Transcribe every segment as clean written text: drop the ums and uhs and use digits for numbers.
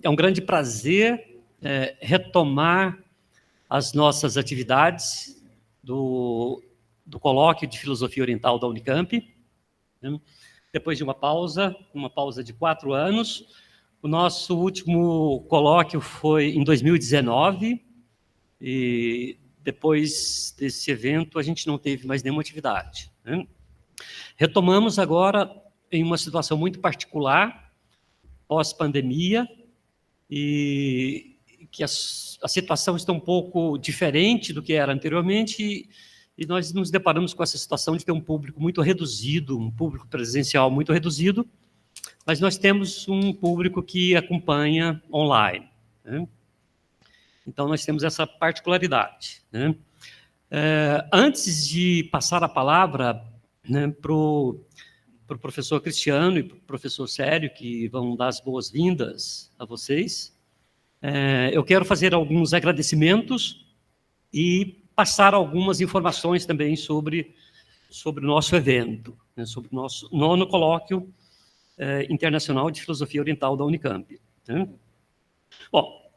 É um grande prazer retomar as nossas atividades do colóquio de Filosofia Oriental da Unicamp, né? Depois de uma pausa de 4 anos. O nosso último colóquio foi em 2019, e depois desse evento a gente não teve mais nenhuma atividade, né? Retomamos agora em uma situação muito particular, pós-pandemia, e que a situação está um pouco diferente do que era anteriormente, e nós nos deparamos com essa situação de ter um público muito reduzido, um público presencial muito reduzido, mas nós temos um público que acompanha online, né? Então, nós temos essa particularidade, né? Antes de passar a palavra, né, para o professor Cristiano e para o professor Célio, que vão dar as boas-vindas a vocês, eu quero fazer alguns agradecimentos e passar algumas informações também sobre o nosso evento, né, sobre o nosso 9º Colóquio Internacional de Filosofia Oriental da Unicamp, né? Bom,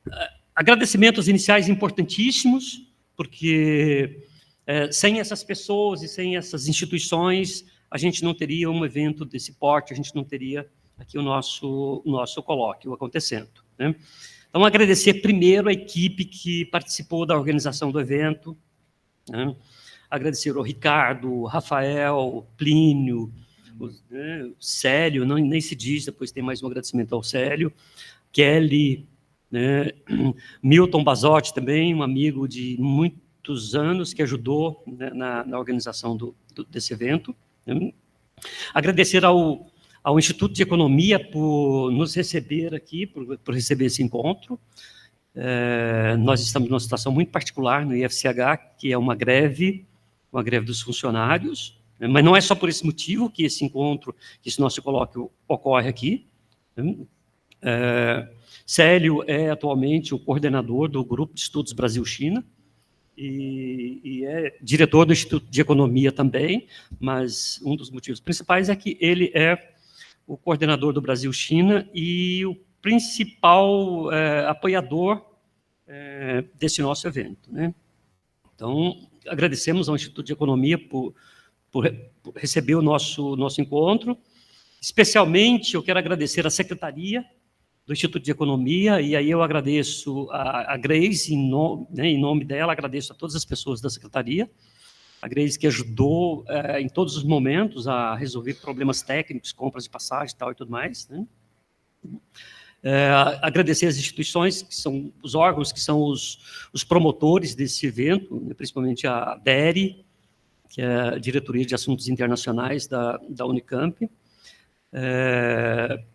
agradecimentos iniciais importantíssimos, porque sem essas pessoas e sem essas instituições, a gente não teria um evento desse porte, a gente não teria aqui o nosso colóquio acontecendo, né? Então, agradecer primeiro a equipe que participou da organização do evento, né? Agradecer ao Ricardo, o Rafael, o Plínio, o Célio, nem se diz, depois tem mais um agradecimento ao Célio, Kelly, né? Milton Basotti também, um amigo de muitos anos que ajudou, né, na organização desse evento, né? Agradecer ao Instituto de Economia por nos receber aqui, por receber esse encontro. Nós estamos numa situação muito particular no IFCH, que é uma greve dos funcionários, né? Mas não é só por esse motivo que esse encontro, que esse nosso colóquio ocorre aqui, né? Célio é atualmente o coordenador do Grupo de Estudos Brasil-China e é diretor do Instituto de Economia também, mas um dos motivos principais é que ele é o coordenador do Brasil-China e o principal apoiador desse nosso evento, né? Então, agradecemos ao Instituto de Economia por receber o nosso encontro. Especialmente, eu quero agradecer à Secretaria do Instituto de Economia, e aí eu agradeço a Grace, em nome dela, agradeço a todas as pessoas da Secretaria, a Grace que ajudou em todos os momentos a resolver problemas técnicos, compras de passagem e tudo mais, né? Agradecer as instituições, que são os órgãos, que são os promotores desse evento, né, principalmente a DERI, que é a Diretoria de Assuntos Internacionais da Unicamp,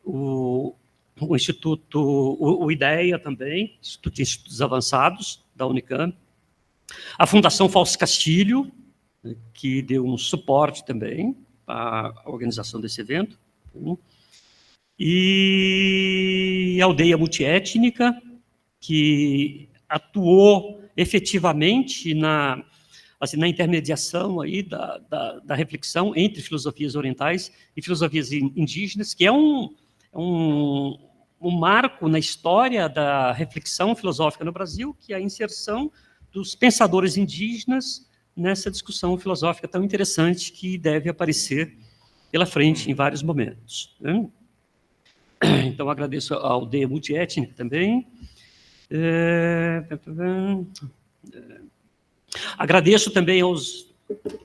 o Instituto, o IDEA também, Instituto de Estudos Avançados da Unicamp, a Fundação Fausto Castilho, que deu um suporte também à organização desse evento, e a Aldeia Multiétnica, que atuou efetivamente na intermediação aí da reflexão entre filosofias orientais e filosofias indígenas, que é um marco na história da reflexão filosófica no Brasil, que é a inserção dos pensadores indígenas nessa discussão filosófica tão interessante que deve aparecer pela frente em vários momentos, né? Então, agradeço à Aldeia Multiétnica também.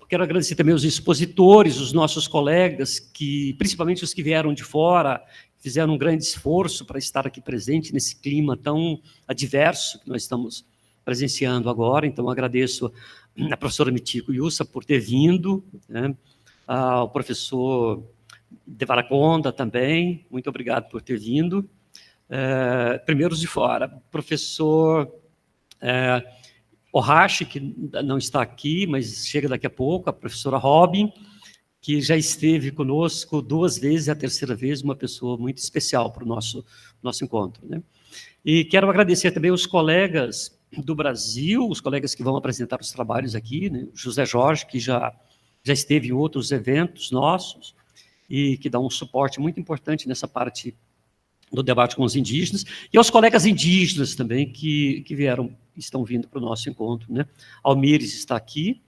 Quero agradecer também aos expositores, os nossos colegas, que, principalmente os que vieram de fora, fizeram um grande esforço para estar aqui presente nesse clima tão adverso que nós estamos presenciando agora. Então, agradeço a professora Mitiko Yussa por ter vindo, né? Ao professor Devarakonda também, muito obrigado por ter vindo. Primeiros de fora, professor Ohashi, que não está aqui, mas chega daqui a pouco, a professora Robin, que já esteve conosco 2 vezes, a terceira vez, uma pessoa muito especial para o nosso encontro, né? E quero agradecer também os colegas do Brasil, os colegas que vão apresentar os trabalhos aqui, né? José Jorge, que já esteve em outros eventos nossos, e que dá um suporte muito importante nessa parte do debate com os indígenas, e aos colegas indígenas também que estão vindo para o nosso encontro, né? Almires está aqui,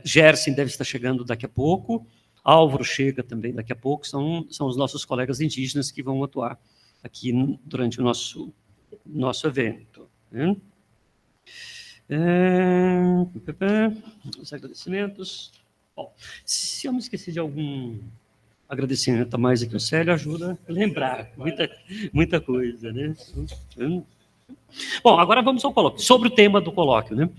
Gerson deve estar chegando daqui a pouco, Álvaro chega também daqui a pouco, são os nossos colegas indígenas que vão atuar aqui durante o nosso evento, né? Os agradecimentos. Bom, se eu me esqueci de algum agradecimento a mais aqui, o Célio ajuda a lembrar muita coisa, né? Bom, agora vamos ao colóquio. Sobre o tema do colóquio, né?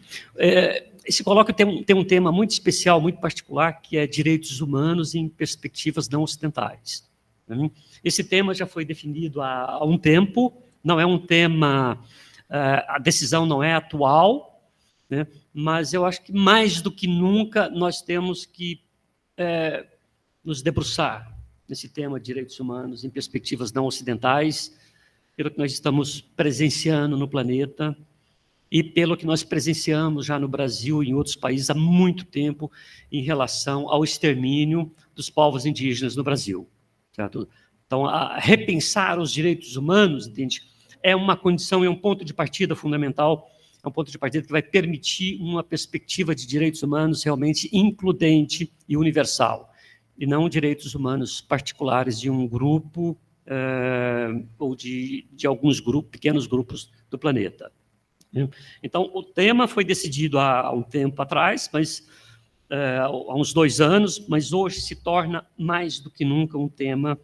Esse colóquio tem um tema muito especial, muito particular, que é direitos humanos em perspectivas não ocidentais. Né? Esse tema já foi definido há um tempo, não é um tema, a decisão não é atual, né? Mas eu acho que mais do que nunca nós temos que nos debruçar nesse tema de direitos humanos em perspectivas não ocidentais, pelo que nós estamos presenciando no planeta e pelo que nós presenciamos já no Brasil e em outros países há muito tempo em relação ao extermínio dos povos indígenas no Brasil. Certo? Então, repensar os direitos humanos, entende, é uma condição, é um ponto de partida fundamental, é um ponto de partida que vai permitir uma perspectiva de direitos humanos realmente includente e universal, e não direitos humanos particulares de um grupo ou de alguns pequenos grupos do planeta. Então, o tema foi decidido há um tempo atrás, mas há uns 2 anos, mas hoje se torna mais do que nunca um tema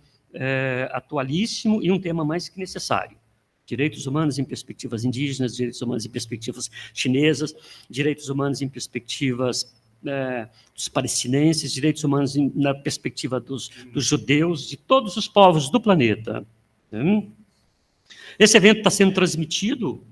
atualíssimo e um tema mais que necessário. Direitos humanos em perspectivas indígenas, direitos humanos em perspectivas chinesas, direitos humanos em perspectivas dos palestinenses, direitos humanos na perspectiva dos judeus, de todos os povos do planeta. Esse evento está sendo transmitido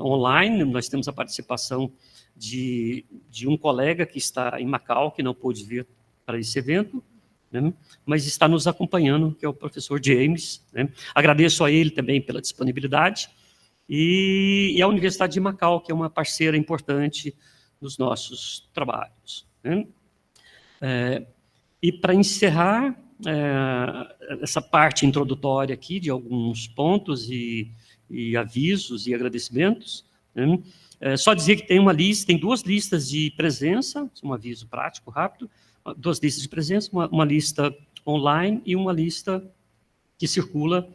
online, nós temos a participação de um colega que está em Macau, que não pôde vir para esse evento, né, mas está nos acompanhando, que é o professor James. Né. Agradeço a ele também pela disponibilidade, e a Universidade de Macau, que é uma parceira importante nos nossos trabalhos. Né. E para encerrar essa parte introdutória aqui de alguns pontos e avisos e agradecimentos, né? Só dizer que tem 2 listas de presença, um aviso prático, rápido, 2 listas de presença, uma lista online e uma lista que circula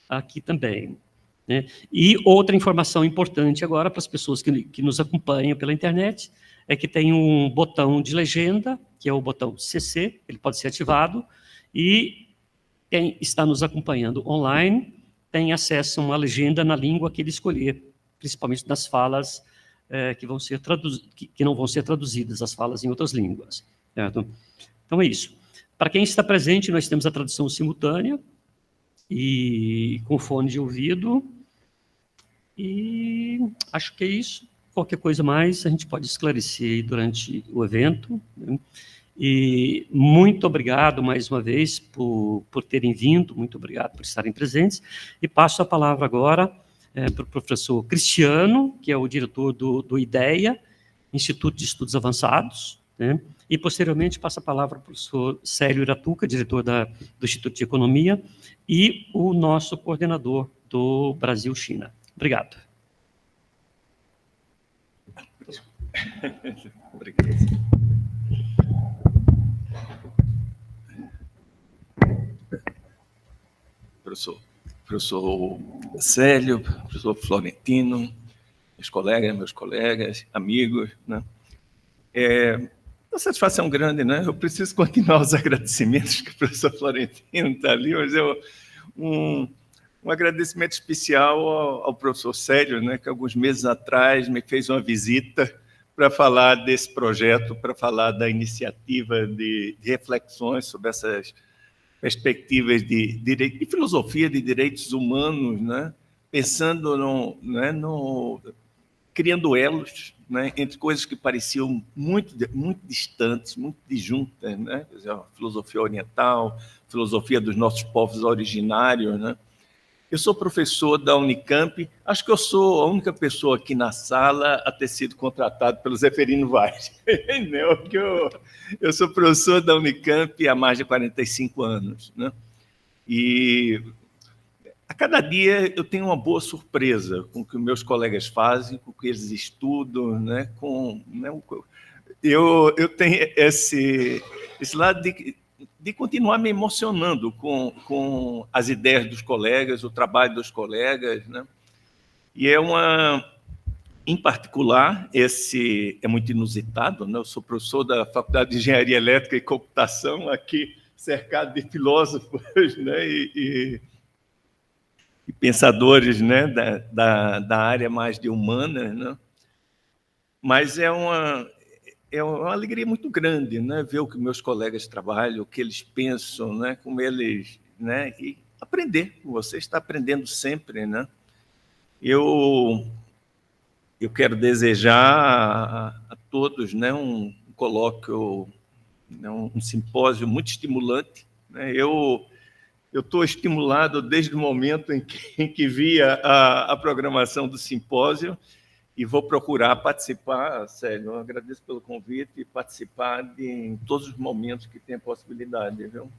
aqui também. Né? E outra informação importante agora para as pessoas que nos acompanham pela internet é que tem um botão de legenda, que é o botão CC, ele pode ser ativado, e quem está nos acompanhando online tem acesso a uma legenda na língua que ele escolher, principalmente nas falas que não vão ser traduzidas, as falas em outras línguas. Certo? Então é isso. Para quem está presente, nós temos a tradução simultânea e com fone de ouvido, e acho que é isso. Qualquer coisa mais a gente pode esclarecer durante o evento. Né? E muito obrigado mais uma vez por terem vindo, muito obrigado por estarem presentes, e passo a palavra agora para o professor Cristiano, que é o diretor do IDEA, Instituto de Estudos Avançados, né? E posteriormente passo a palavra para o professor Célio Iratuca, diretor do Instituto de Economia, e o nosso coordenador do Brasil-China. Obrigado. Obrigado. Professor Célio, professor Florentino, meus colegas, amigos, né? Uma satisfação grande, né? Eu preciso continuar os agradecimentos que o professor Florentino está ali, mas um agradecimento especial ao professor Célio, né? Que alguns meses atrás me fez uma visita para falar desse projeto, para falar da iniciativa de reflexões sobre essas perspectivas de filosofia de direitos humanos, né? Pensando criando elos, né? Entre coisas que pareciam muito distantes, muito disjuntas, né? Quer dizer, a filosofia oriental, filosofia dos nossos povos originários, né? Eu sou professor da Unicamp, acho que eu sou a única pessoa aqui na sala a ter sido contratado pelo Zeferino Vaz. Porque eu sou professor da Unicamp há mais de 45 anos. Né? E A cada dia eu tenho uma boa surpresa com o que meus colegas fazem, com o que eles estudam, né? Eu tenho esse lado de continuar me emocionando com as ideias dos colegas, o trabalho dos colegas, né? E em particular, esse é muito inusitado, né? Eu sou professor da Faculdade de Engenharia Elétrica e Computação, aqui cercado de filósofos, né? E pensadores, né? Da área mais de humanas, né? Mas é uma alegria muito grande, né? Ver o que meus colegas trabalham, o que eles pensam, né? Como eles, né? E aprender. Você está aprendendo sempre, né? Eu quero desejar a todos, né? Um colóquio, né? Um simpósio muito estimulante, né? Eu estou estimulado desde o momento em que vi a programação do simpósio. E vou procurar participar, Célio, eu agradeço pelo convite, e participar em todos os momentos que tem a possibilidade. Viu?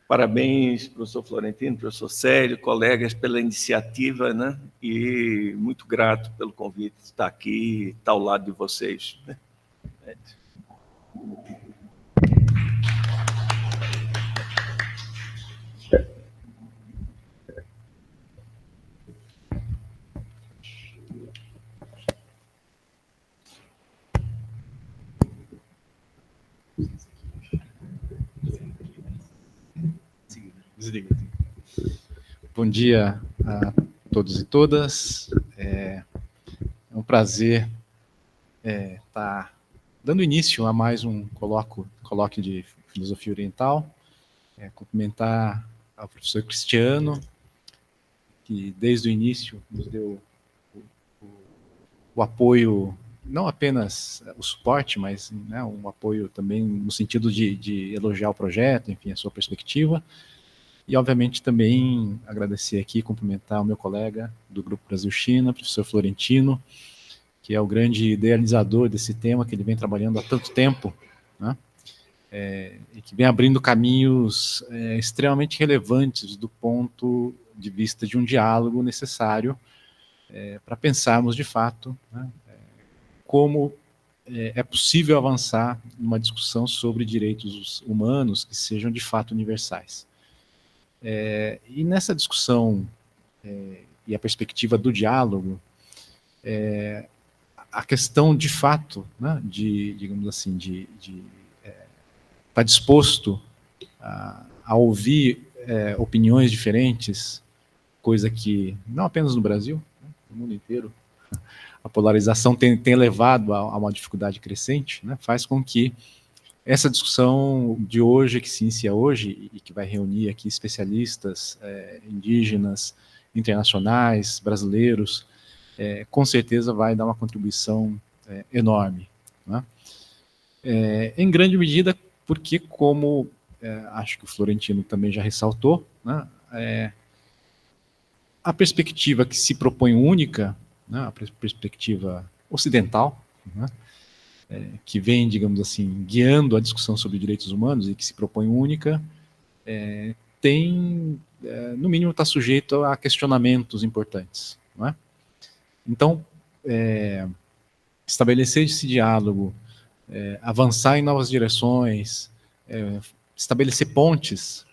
Parabéns, professor Florentino, professor Célio, colegas, pela iniciativa, né? E muito grato pelo convite de estar aqui, estar ao lado de vocês. Bom dia a todos e todas. É um prazer estar dando início a mais um colóquio de filosofia oriental. Cumprimentar ao professor Cristiano, que desde o início nos deu o apoio, não apenas o suporte, mas, né, um apoio também no sentido de elogiar o projeto, enfim, a sua perspectiva. E, obviamente, também agradecer aqui, cumprimentar o meu colega do Grupo Brasil-China, professor Florentino, que é o grande idealizador desse tema, que ele vem trabalhando há tanto tempo, né? E que vem abrindo caminhos extremamente relevantes do ponto de vista de um diálogo necessário para pensarmos, de fato, né, como é possível avançar numa discussão sobre direitos humanos que sejam, de fato, universais. E nessa discussão e a perspectiva do diálogo, a questão de fato, né, digamos assim, de estar disposto a ouvir opiniões diferentes, coisa que não apenas no Brasil, né, no mundo inteiro, a polarização tem levado a uma dificuldade crescente, né, faz com que essa discussão de hoje, que se inicia hoje, e que vai reunir aqui especialistas indígenas, internacionais, brasileiros, com certeza vai dar uma contribuição enorme. Né? Em grande medida porque, como acho que o Florentino também já ressaltou, né, a perspectiva que se propõe única, né, a perspectiva ocidental, né, que vem, digamos assim, guiando a discussão sobre direitos humanos e que se propõe única, no mínimo, está sujeito a questionamentos importantes. Não é? Então, estabelecer esse diálogo, avançar em novas direções, estabelecer pontes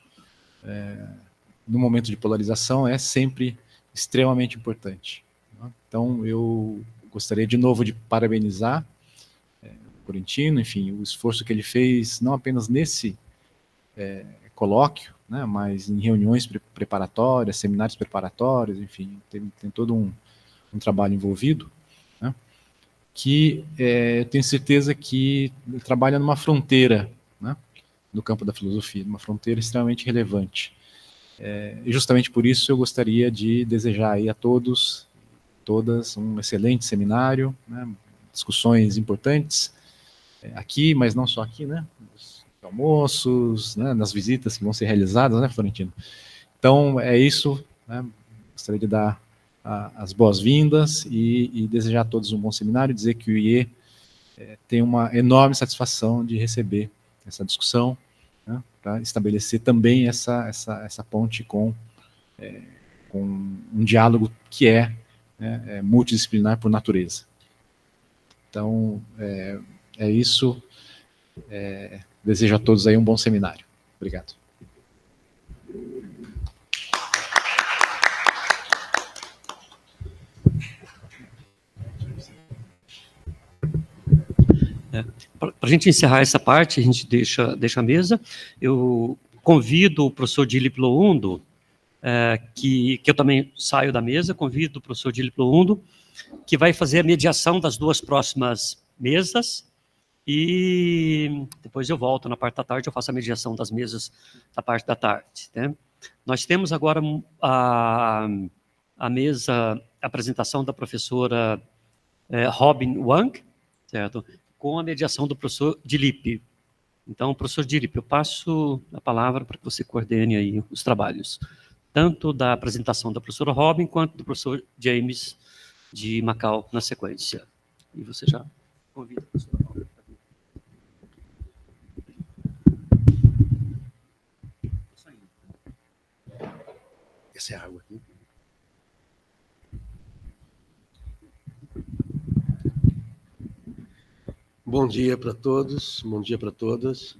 no momento de polarização é sempre extremamente importante. Não é? Então, eu gostaria de novo de parabenizar Florentino, enfim, o esforço que ele fez, não apenas nesse colóquio, né, mas em reuniões preparatórias, seminários preparatórios, enfim, tem todo um trabalho envolvido, né, que eu tenho certeza que ele trabalha numa fronteira, né, no campo da filosofia, numa fronteira extremamente relevante. E justamente por isso eu gostaria de desejar aí a todos, todas, um excelente seminário, né, discussões importantes, aqui, mas não só aqui, né? Nos almoços, né? Nas visitas que vão ser realizadas, né, Florentino? Então, é isso. Né? Gostaria de dar as boas-vindas e desejar a todos um bom seminário, dizer que o IE tem uma enorme satisfação de receber essa discussão, né? Para estabelecer também essa ponte com com um diálogo que é multidisciplinar por natureza. Então, é isso. Desejo a todos aí um bom seminário. Obrigado. Para a gente encerrar essa parte, a gente deixa a mesa. Eu convido o professor Dilip Loundo, que eu também saio da mesa, convido o professor Dilip Loundo, que vai fazer a mediação das duas próximas mesas, e depois eu volto na parte da tarde, eu faço a mediação das mesas da parte da tarde, né? Nós temos agora a mesa, a apresentação da professora Robin Wang, certo? Com a mediação do professor Dilip. Então, professor Dilip, eu passo a palavra para que você coordene aí os trabalhos, tanto da apresentação da professora Robin, quanto do professor James de Macau na sequência. E você já convida a professora Robin. Essa é a água aqui. Bom dia para todos, bom dia para todas.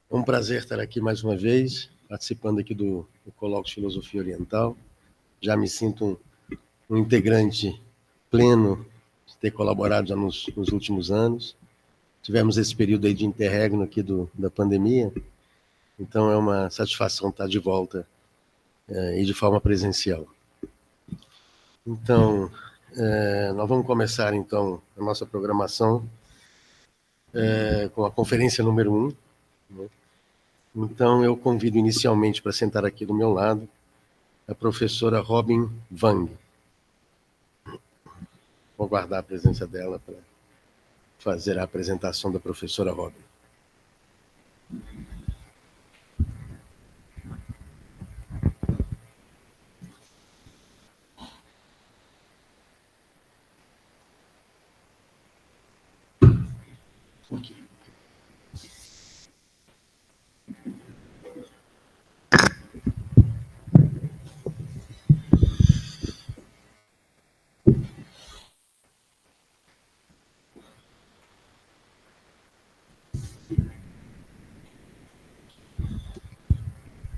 É um prazer estar aqui mais uma vez, participando aqui do Colóquio de Filosofia Oriental. Já me sinto um integrante pleno de ter colaborado já nos últimos anos. Tivemos esse período aí de interregno aqui da pandemia, então é uma satisfação estar de volta e de forma presencial. Então, nós vamos começar, então, a nossa programação com a conferência número 1. Né? Então, eu convido inicialmente para sentar aqui do meu lado a professora Robin Wang. Vou aguardar a presença dela para fazer a apresentação da professora Robin.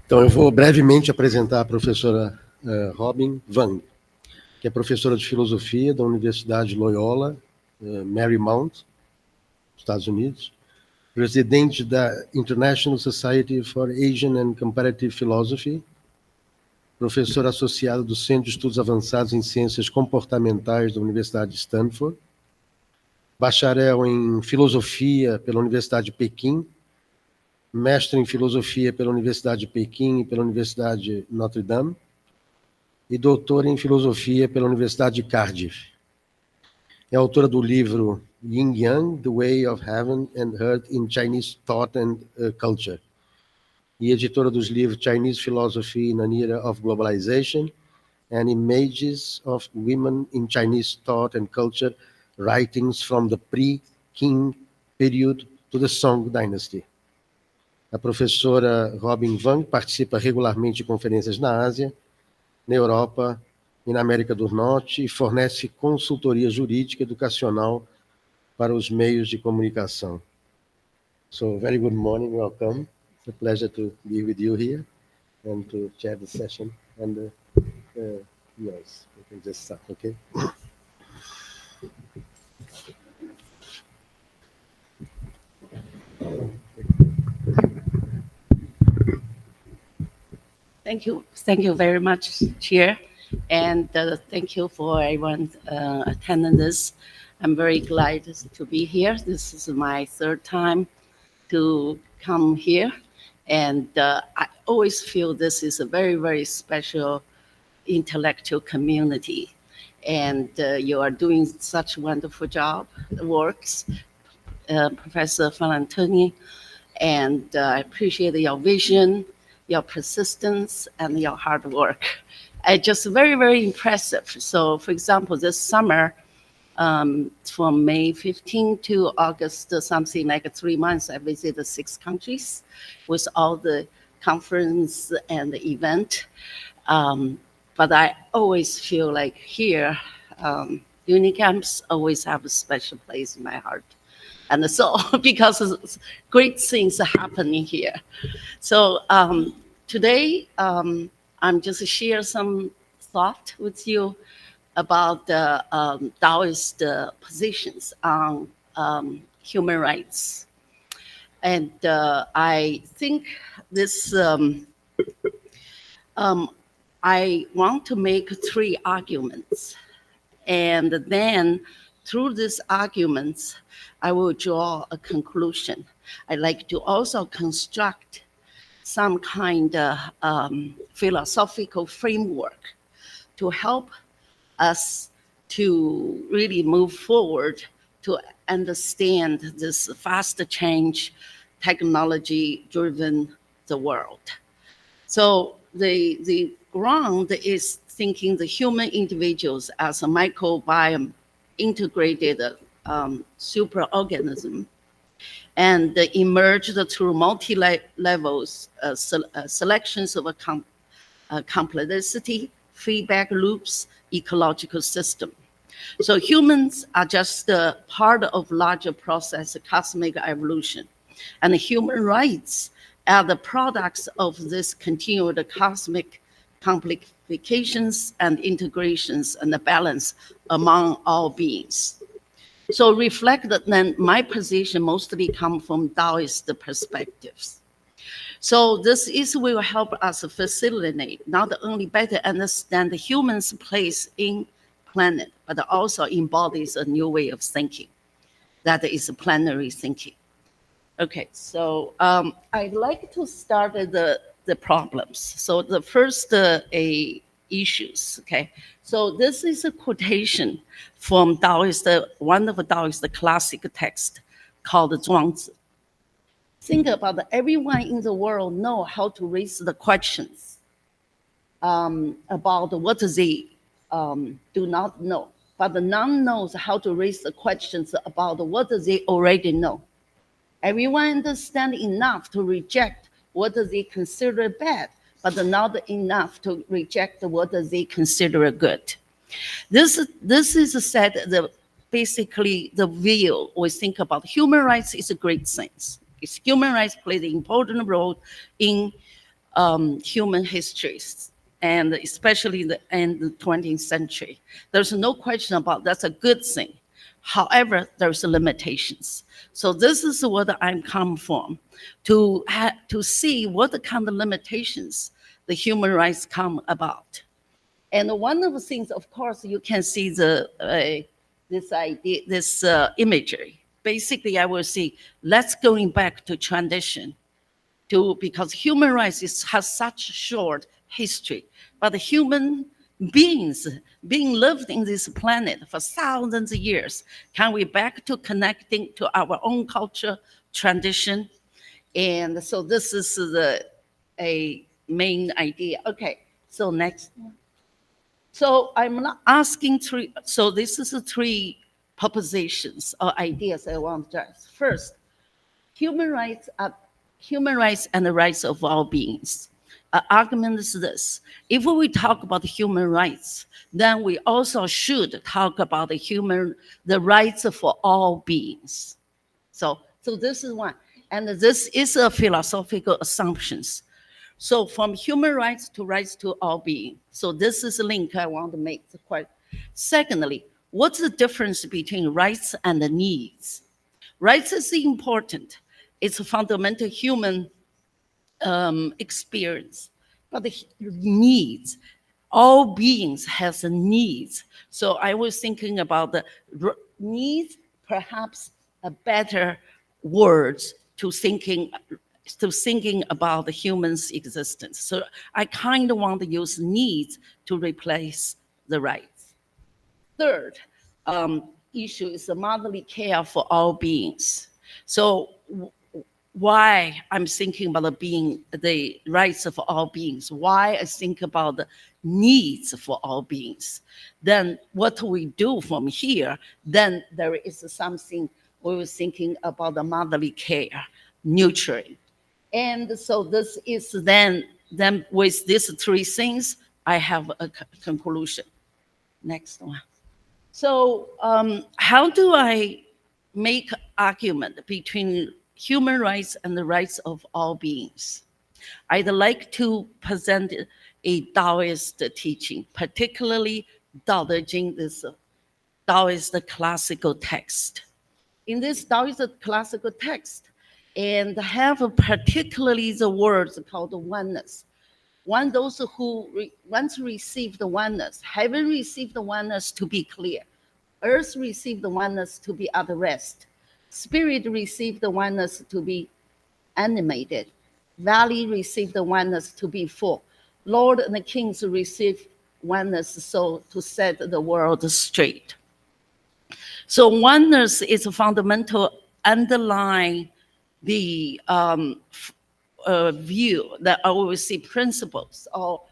Então, eu vou brevemente apresentar a professora Robin Wang, que é professora de filosofia da Universidade Loyola, Marytmont, Estados Unidos, presidente da International Society for Asian and Comparative Philosophy, professora associada do Centro de Estudos Avançados em Ciências Comportamentais da Universidade de Stanford, bacharel em filosofia pela Universidade de Pequim, mestre em filosofia pela Universidade de Pequim e pela Universidade de Notre Dame, e doutora em filosofia pela Universidade de Cardiff. É autora do livro Yin Yang, The Way of Heaven and Earth in Chinese Thought and Culture, e editora dos livros Chinese Philosophy in an Era of Globalization and Images of Women in Chinese Thought and Culture, Writings from the Pre-Qing Period to the Song Dynasty. A professora Robin Wang participa regularmente de conferências na Ásia, na Europa e na América do Norte e fornece consultoria jurídica e educacional para os meios de comunicação. So, very good morning, welcome. It's a pleasure to be with you here and to chair the session. And yes, we can just start, okay? Thank you very much, Chair, and thank you for everyone attending this. I'm very glad to be here. This is my third time to come here, and I always feel this is a very, very special intellectual community, and you are doing such wonderful works, Professor Valentini, and I appreciate your vision, your persistence, and your hard work. It's just very, very impressive. So, for example, this summer, from May 15 to August, something like 3 months, I visited 6 countries with all the conference and the event. But I always feel like here, Unicamps always have a special place in my heart. And so, because great things are happening here. So today, I'm just share some thought with you about the Taoist positions on human rights. And I think this, I want to make 3 arguments. And then through these arguments, I will draw a conclusion. I'd like to also construct some kind of philosophical framework to help us to really move forward to understand this fast change, technology-driven the world. So the ground is thinking the human individuals as a microbiome integrated superorganism, and emerged through multi-levels selections of complexity, feedback loops, ecological system. So humans are just part of larger process, cosmic evolution, and human rights are the products of this continued cosmic complications and integrations and the balance among all beings. So reflect that then my position mostly come from Taoist perspectives. So this will help us facilitate, not only better understand the human's place in planet, but also embodies a new way of thinking. That is planetary thinking. Okay, so I'd like to start the problems. So the first issues, okay? So this is a quotation from Taoist, one of the Taoist classic text called Zhuangzi. Think about that. Everyone in the world know how to raise the questions about what they do not know, but none knows how to raise the questions about what they already know. Everyone understand enough to reject what they consider bad, but not enough to reject what they consider good. This is said basically the view we think about human rights is a great thing. Human rights play an important role in human histories, and especially in the 20th century. There's no question about that's a good thing. However, there's limitations. So this is what I'm come from, to see what kind of limitations the human rights come about. And one of the things, of course, you can see this idea, this imagery. Basically, I will see, let's going back to tradition, because human rights has such short history, but the human beings being lived in this planet for thousands of years, can we back to connecting to our own culture, tradition? And so this is a main idea. Okay, so next one. So I'm not asking 3, so this is 3 propositions or ideas I want to address. First, human rights and the rights of all beings. Argument is this: if we talk about human rights, then we also should talk about the rights for all beings. So this is one, and this is a philosophical assumptions. So from human rights to rights to all beings. So this is a link I want to make. Secondly, what's the difference between rights and the needs? Rights is important. It's a fundamental human experience, but the needs, all beings has needs. So I was thinking about the needs, perhaps a better words to thinking about the human's existence. So I kind of want to use needs to replace the rights. Third issue is the motherly care for all beings. So why I'm thinking about the rights of all beings, why I think about the needs for all beings. Then what we do from here, then there is something we were thinking about the motherly care, nurturing. And so this is then with these 3 things, I have a conclusion. Next one. So how do I make argument between human rights and the rights of all beings? I'd like to present a Taoist teaching, particularly Tao Te Ching, this Taoist classical text. In this Taoist classical text, and have particularly the words called oneness. Those who once received the oneness, heaven received the oneness to be clear, earth received the oneness to be at rest, spirit received the oneness to be animated, valley received the oneness to be full, Lord and the kings received oneness so to set the world straight. So oneness is a fundamental underlying the view that I always see principles or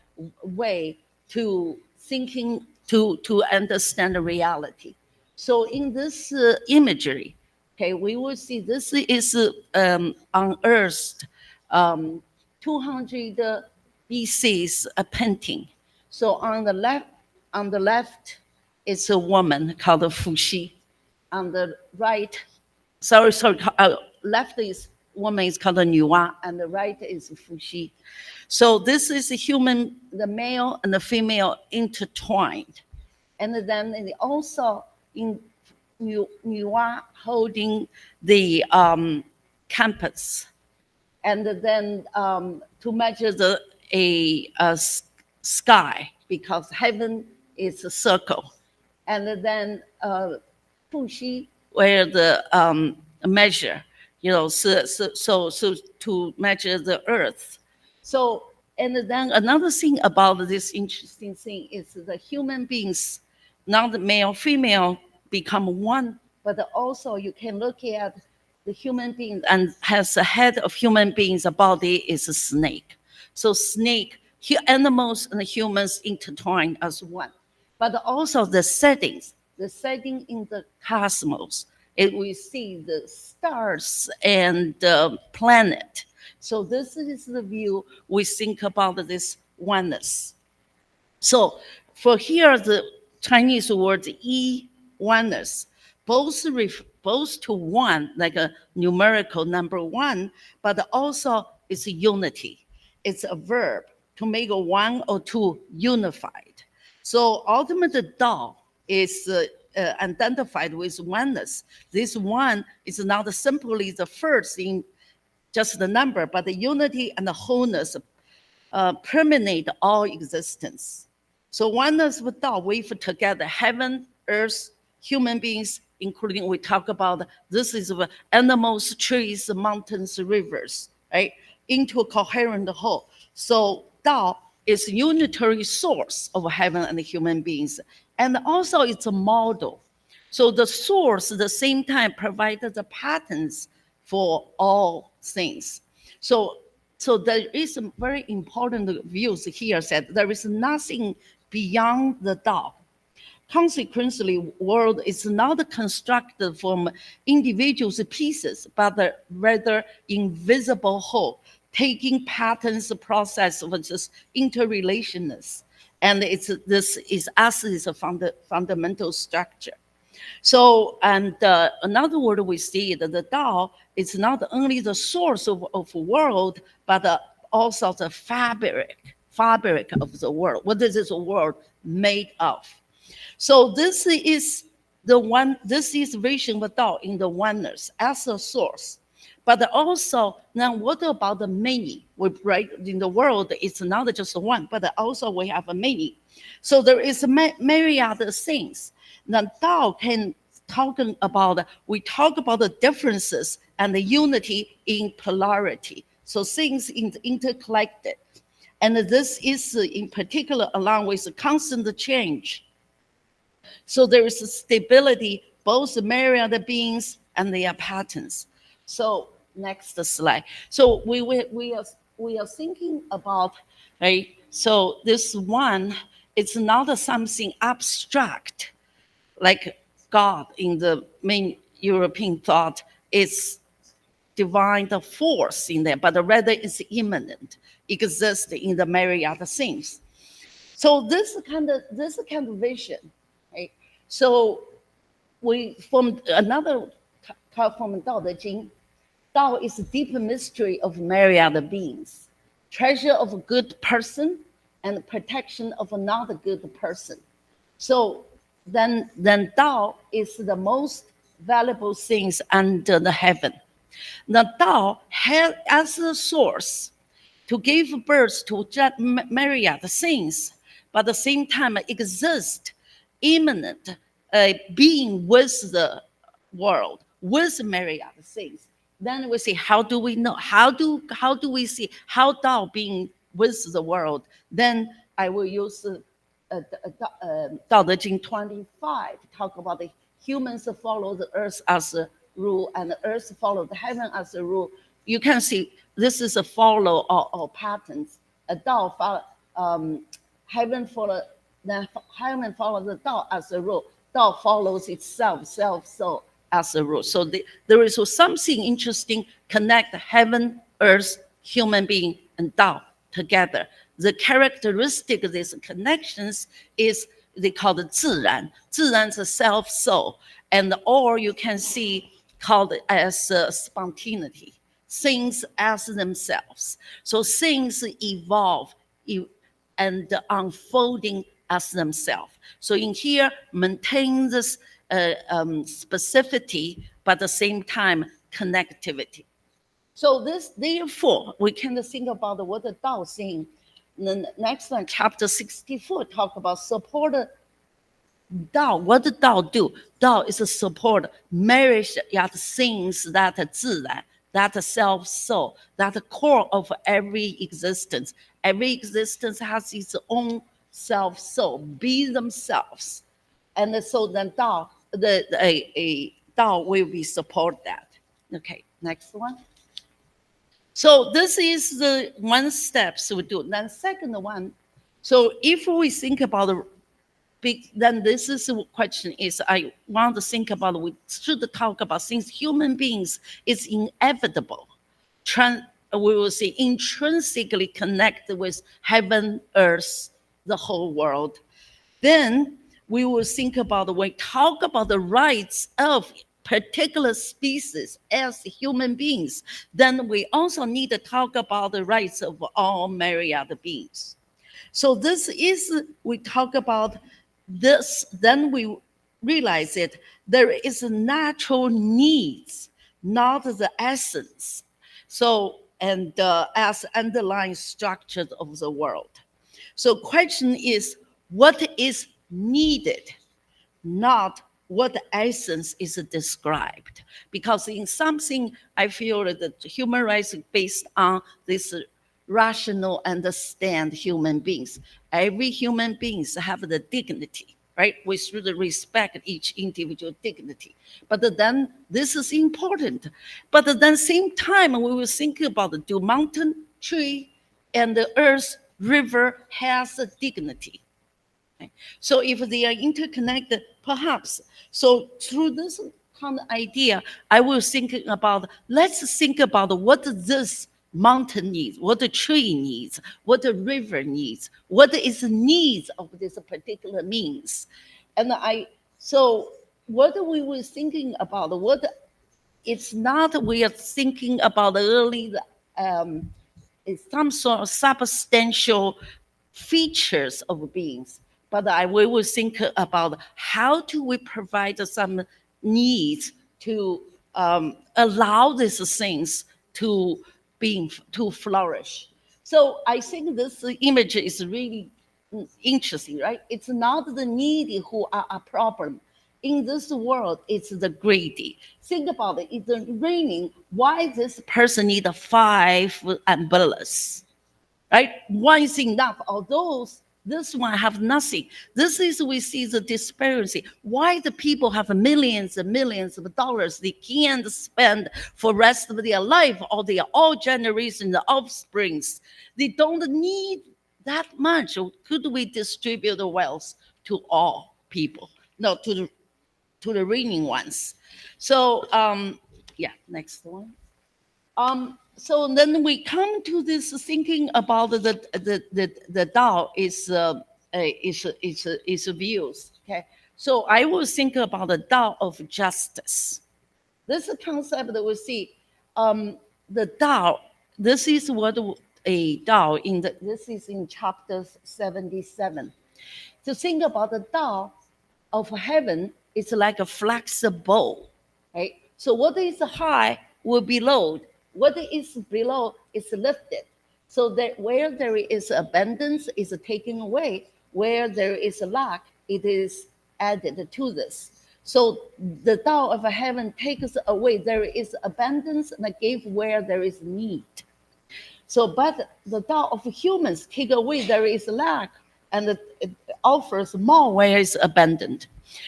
way to thinking to understand the reality. So in this imagery, okay, we will see this is unearthed 200 BC's painting. So on the left is a woman called Fuxi. On the right, left is woman is called Nuwa, and the right is Fuxi. So this is a human, the male and the female intertwined. And then also in Nuwa holding the compass. And then to measure a sky, because heaven is a circle. And then Fuxi, where the measure, so to measure the earth. So, and then another thing about this interesting thing is the human beings, not the male, female, become one, but also you can look at the human being and has the head of human beings, the body is a snake. So snake, animals and humans intertwined as one. But also the setting in the cosmos, we see the stars and the planet. So this is the view we think about this oneness. So for here, the Chinese word oneness, both to one, like a numerical number one, but also it's a unity. It's a verb to make a one or two unified. So ultimately, Tao is identified with oneness. This one is not simply the first in just the number, but the unity and the wholeness permeate all existence. So oneness with Tao weave together heaven, earth, human beings, including we talk about this is animals, trees, mountains, rivers, right, into a coherent whole. So Tao is a unitary source of heaven and the human beings. And also it's a model. So the source at the same time provided the patterns for all things. So there is a very important views here said there is nothing beyond the Tao. Consequently, world is not constructed from individual pieces, but rather invisible whole, taking patterns, process of this interrelationness. And this is as is a fundamental structure. So, and another word we see that the Tao is not only the source of world, but also the fabric of the world. What is this world made of? So this is vision of Tao in the oneness as a source. But also, now what about the many? Right, in the world, it's not just one, but also we have a many. So there is myriad things. Now Tao can we talk about the differences and the unity in polarity. So things interconnected. And this is in particular along with the constant change. So there is a stability, both the myriad beings and their patterns. So next slide. So we are thinking about, right? So this one, it's not something abstract, like God in the main European thought is divine the force in there, but rather it's immanent, exists in the myriad things. So this kind of vision, right? So we from another from Dao De Jing. Dao is a deep mystery of myriad beings, treasure of a good person and protection of another good person. So then Dao is the most valuable things under the heaven. The Dao has as a source to give birth to myriad things, but at the same time exist immanent being with the world, with myriad things. Then we see, how do we know? How do we see how Dao being with the world? Then I will use Dao De Jing 25 to talk about the humans follow the earth as a rule, and the earth follow the heaven as a rule. You can see this is a follow or patterns. A Dao follow, heaven follow the Dao as a rule. Dao follows itself, soul as a rule. So there is something interesting connect heaven, earth, human being, and Dao together. The characteristic of these connections is they call it 自然. 自然is a self soul, and or you can see called as spontaneity. Things as themselves. So things evolve and unfolding as themselves. So in here, maintain this specificity, but at the same time, connectivity. So this, therefore, we can think about what the Dao saying. The next one, chapter 64, talk about support Dao. What the Dao do? Dao is a support, marriage at things that are 自然, that self-soul, that the core of every existence. Every existence has its own self-soul, be themselves. And so then Dao, Dao will be support that. Okay, next one. So this is the one steps we do. Then second one, so if we think about the big, then this is the question is, I want to think about, we should talk about things human beings is inevitable. We will say intrinsically connected with heaven, earth, the whole world. Then we will think about, when we talk about the rights of particular species as human beings, then we also need to talk about the rights of all myriad beings. So this is, we talk about this, then we realize it, there is natural needs, not the essence. So, and as underlying structures of the world. So question is, what is needed, not what the essence is described. Because in something, I feel that human rights is based on this rational understand human beings. Every human beings have the dignity, right? We should respect each individual dignity. But then this is important. But then same time, we will think about, do mountain, tree, and the earth, river has a dignity? So if they are interconnected, perhaps. So through this kind of idea, I was thinking about, let's think about what this mountain needs, what the tree needs, what the river needs, what is the needs of this particular means. And so what we were thinking about, it's not we are thinking about early, it's some sort of substantial features of beings. But we will think about how do we provide some needs to allow these things to flourish. So I think this image is really interesting, right? It's not the needy who are a problem. In this world, it's the greedy. Think about it. It's raining. Why this person need 5 umbrellas? Right? One is enough. Although this one have nothing. This is, we see the disparity. Why the people have millions and millions of dollars they can't spend for rest of their life, or their all generations, the offsprings. They don't need that much. Could we distribute the wealth to all people? No, to the reigning ones. So yeah, next one. So then we come to this thinking about the Dao is its views. Okay, so I will think about the Tao of justice. This concept that we see, the Tao. This is what a Tao in the. This is in chapter 77. To think about the Tao of heaven, it's like a flexible, right? So what is high will be low. What is below is lifted. So that where there is abundance is taken away. Where there is lack, it is added to this. So the Tao of heaven takes away. There is abundance and give where there is need. So, but the Tao of humans take away there is lack and it offers more where it's abundant.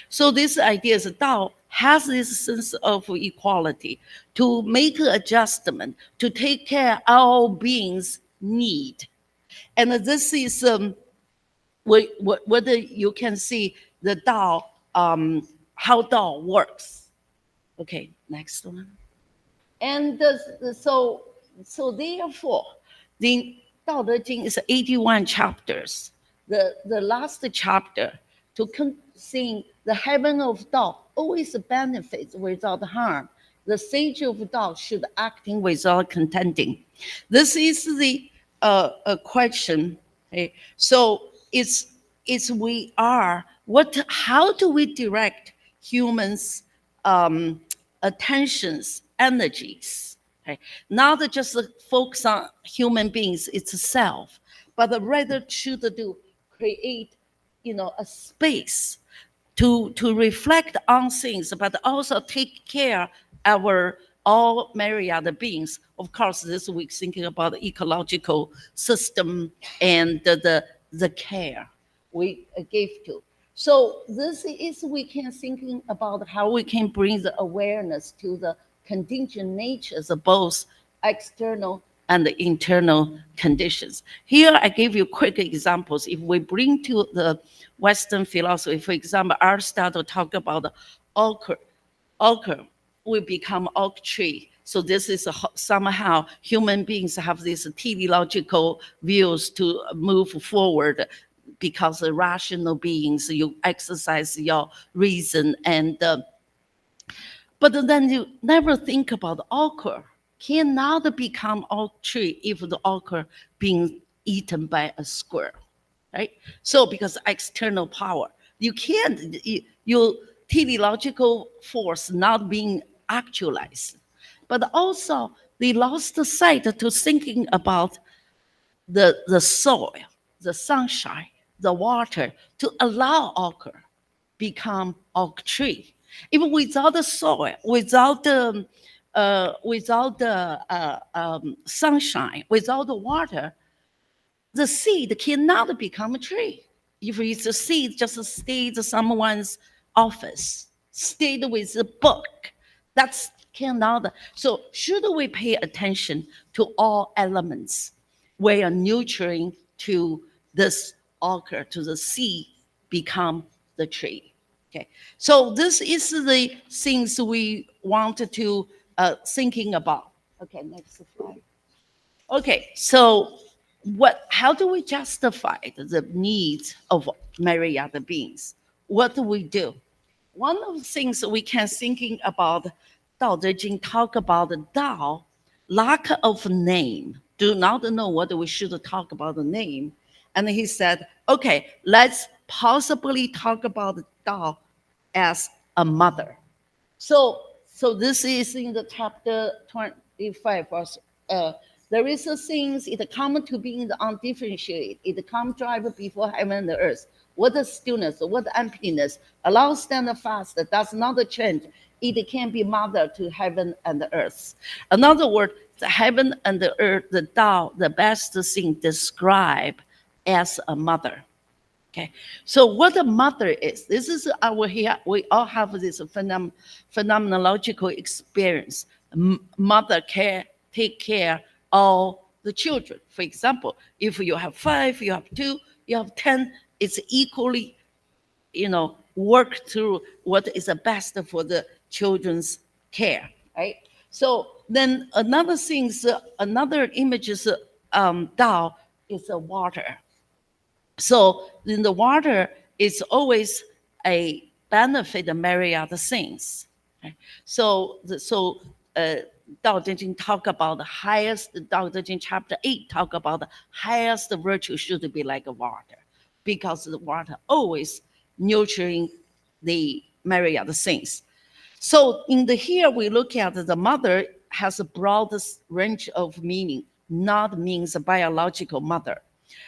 So this idea is Tao has this sense of equality to make an adjustment, to take care all beings need. And this is whether you can see the Tao, how Tao works. Okay, next one. And so therefore, the Tao Te Ching is 81 chapters. The last chapter to sing the heaven of Tao always benefits without harm. The sage of Tao should acting without contending. This is the a question. Okay? So it's we are what? How do we direct humans' attentions, energies? Okay? Not just focus on human beings itself, but rather should do create, a space to reflect on things, but also take care our all myriad beings. Of course, this week thinking about the ecological system and the care we give to. So this is we can thinking about how we can bring the awareness to the contingent natures of both external and the internal conditions. Here I give you quick examples. If we bring to the Western philosophy, for example, Aristotle talk about ochre will become oak tree. So this is somehow human beings have these teleological views to move forward because the rational beings, you exercise your reason and but then you never think about ochre cannot become oak tree if the ochre being eaten by a squirrel, right? So because external power, you can't, your teleological force not being actualized. But also they lost the sight to thinking about the soil, the sunshine, the water to allow ochre become oak tree. Even without the soil, without the sunshine, without the water, the seed cannot become a tree. If it's a seed, just stayed in someone's office, stayed with a book, that's cannot. So should we pay attention to all elements? We are nurturing to this ochre, to the seed, become the tree. Okay, so this is the things we wanted to thinking about. Okay, next slide. Okay, so how do we justify the needs of myriad beings? What do we do? One of the things we can thinking about, Tao Te Ching talk about the Tao, lack of name, do not know what we should talk about the name. And he said, okay, let's possibly talk about the Tao as a mother. So this is in the chapter 25 verse. There is a things, it come to being the undifferentiated, it come drive before heaven and the earth. What the stillness, what the emptiness, allow stand fast, does not change. It can be mother to heaven and the earth. In other words, the heaven and the earth, the Tao, the best thing describe as a mother. Okay, so what a mother is, this is our here, we all have this phenomenological experience. Mother take care all the children. For example, if you have 5, you have 2, you have 10, it's equally, work through what is the best for the children's care, right? So then another thing, another image is Tao is water. So in the water, it's always a benefit of myriad things. Right? So, Dao De Jing talk about the highest, Dao De Jing chapter 8 talk about the highest virtue should be like water, because the water always nurturing the myriad things. So in the here we look at the mother has a broadest range of meaning, not means a biological mother.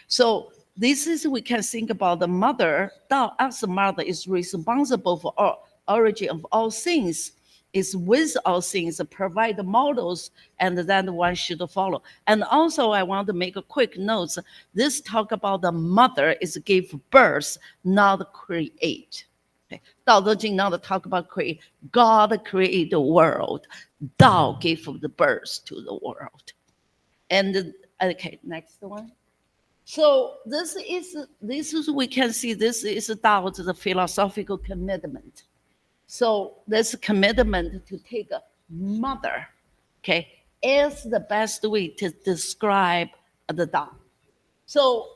So this is, we can think about the mother, Dao as a mother is responsible for all origin of all things, is with all things, provide the models, and then one should follow. And also I want to make a quick note. This talk about the mother is give birth, not create. Dao De Jing not talk about create. God created the world. Dao gave the birth to the world. And okay, next one. So this is we can see this is Dao's the philosophical commitment. So this commitment to take a mother, okay, is the best way to describe the Dao. So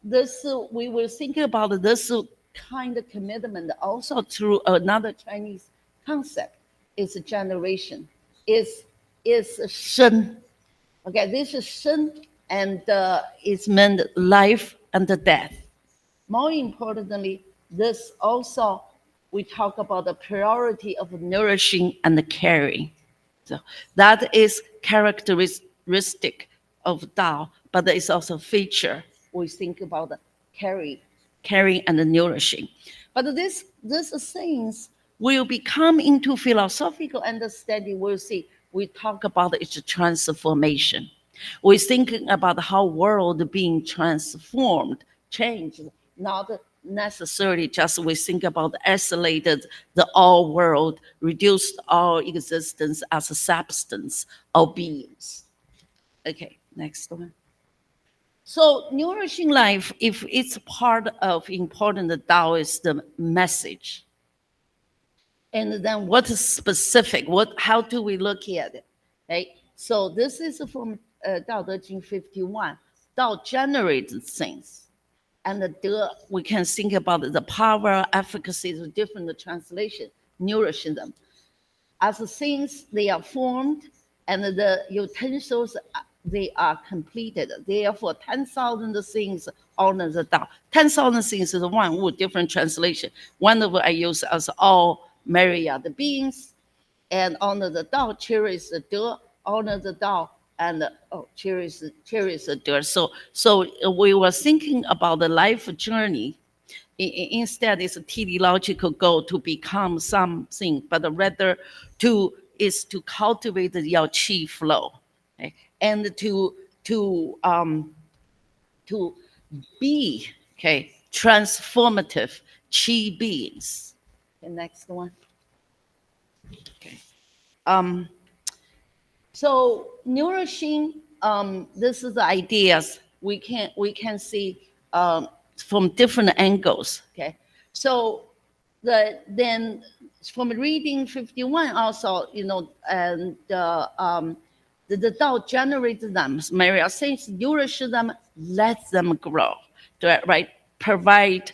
this we will think about this kind of commitment also through another Chinese concept. It's generation. Is shen. Okay, this is shen, and it's meant life and death. More importantly, this also we talk about the priority of nourishing and caring. So that is characteristic of Dao, but it's also feature. We think about the caring and the nourishing. But these things will become into philosophical understanding. We'll see. We talk about its transformation. We're thinking about how world being transformed, changed, not necessarily just we think about isolated the all world, reduced all existence as a substance of beings. Okay, next one. So nourishing life, if it's part of important Taoist message, and then what is specific? How do we look at it? Right. So this is from Dao De Jing 51. Dao generates things, and we can think about the power, efficacy of different translation, nourishing them. As things they are formed, and the utensils they are completed. Therefore, 10,000 things honor the Dao. 10,000 things is one with different translation. One of I use as all myriad beings, and honor the Dao, cherish the De, honor the Dao, and cherish the De. So we were thinking about the life journey. Instead, it's a teleological goal to become something, but rather is to cultivate the Yao Qi flow, okay? And to be, okay, transformative Qi beings. Okay, next one. Okay. So nourishing, this is the ideas we can see from different angles. Okay, so then from reading 51 also, and the Tao generates them. Maria says, nourish them, let them grow, right? Provide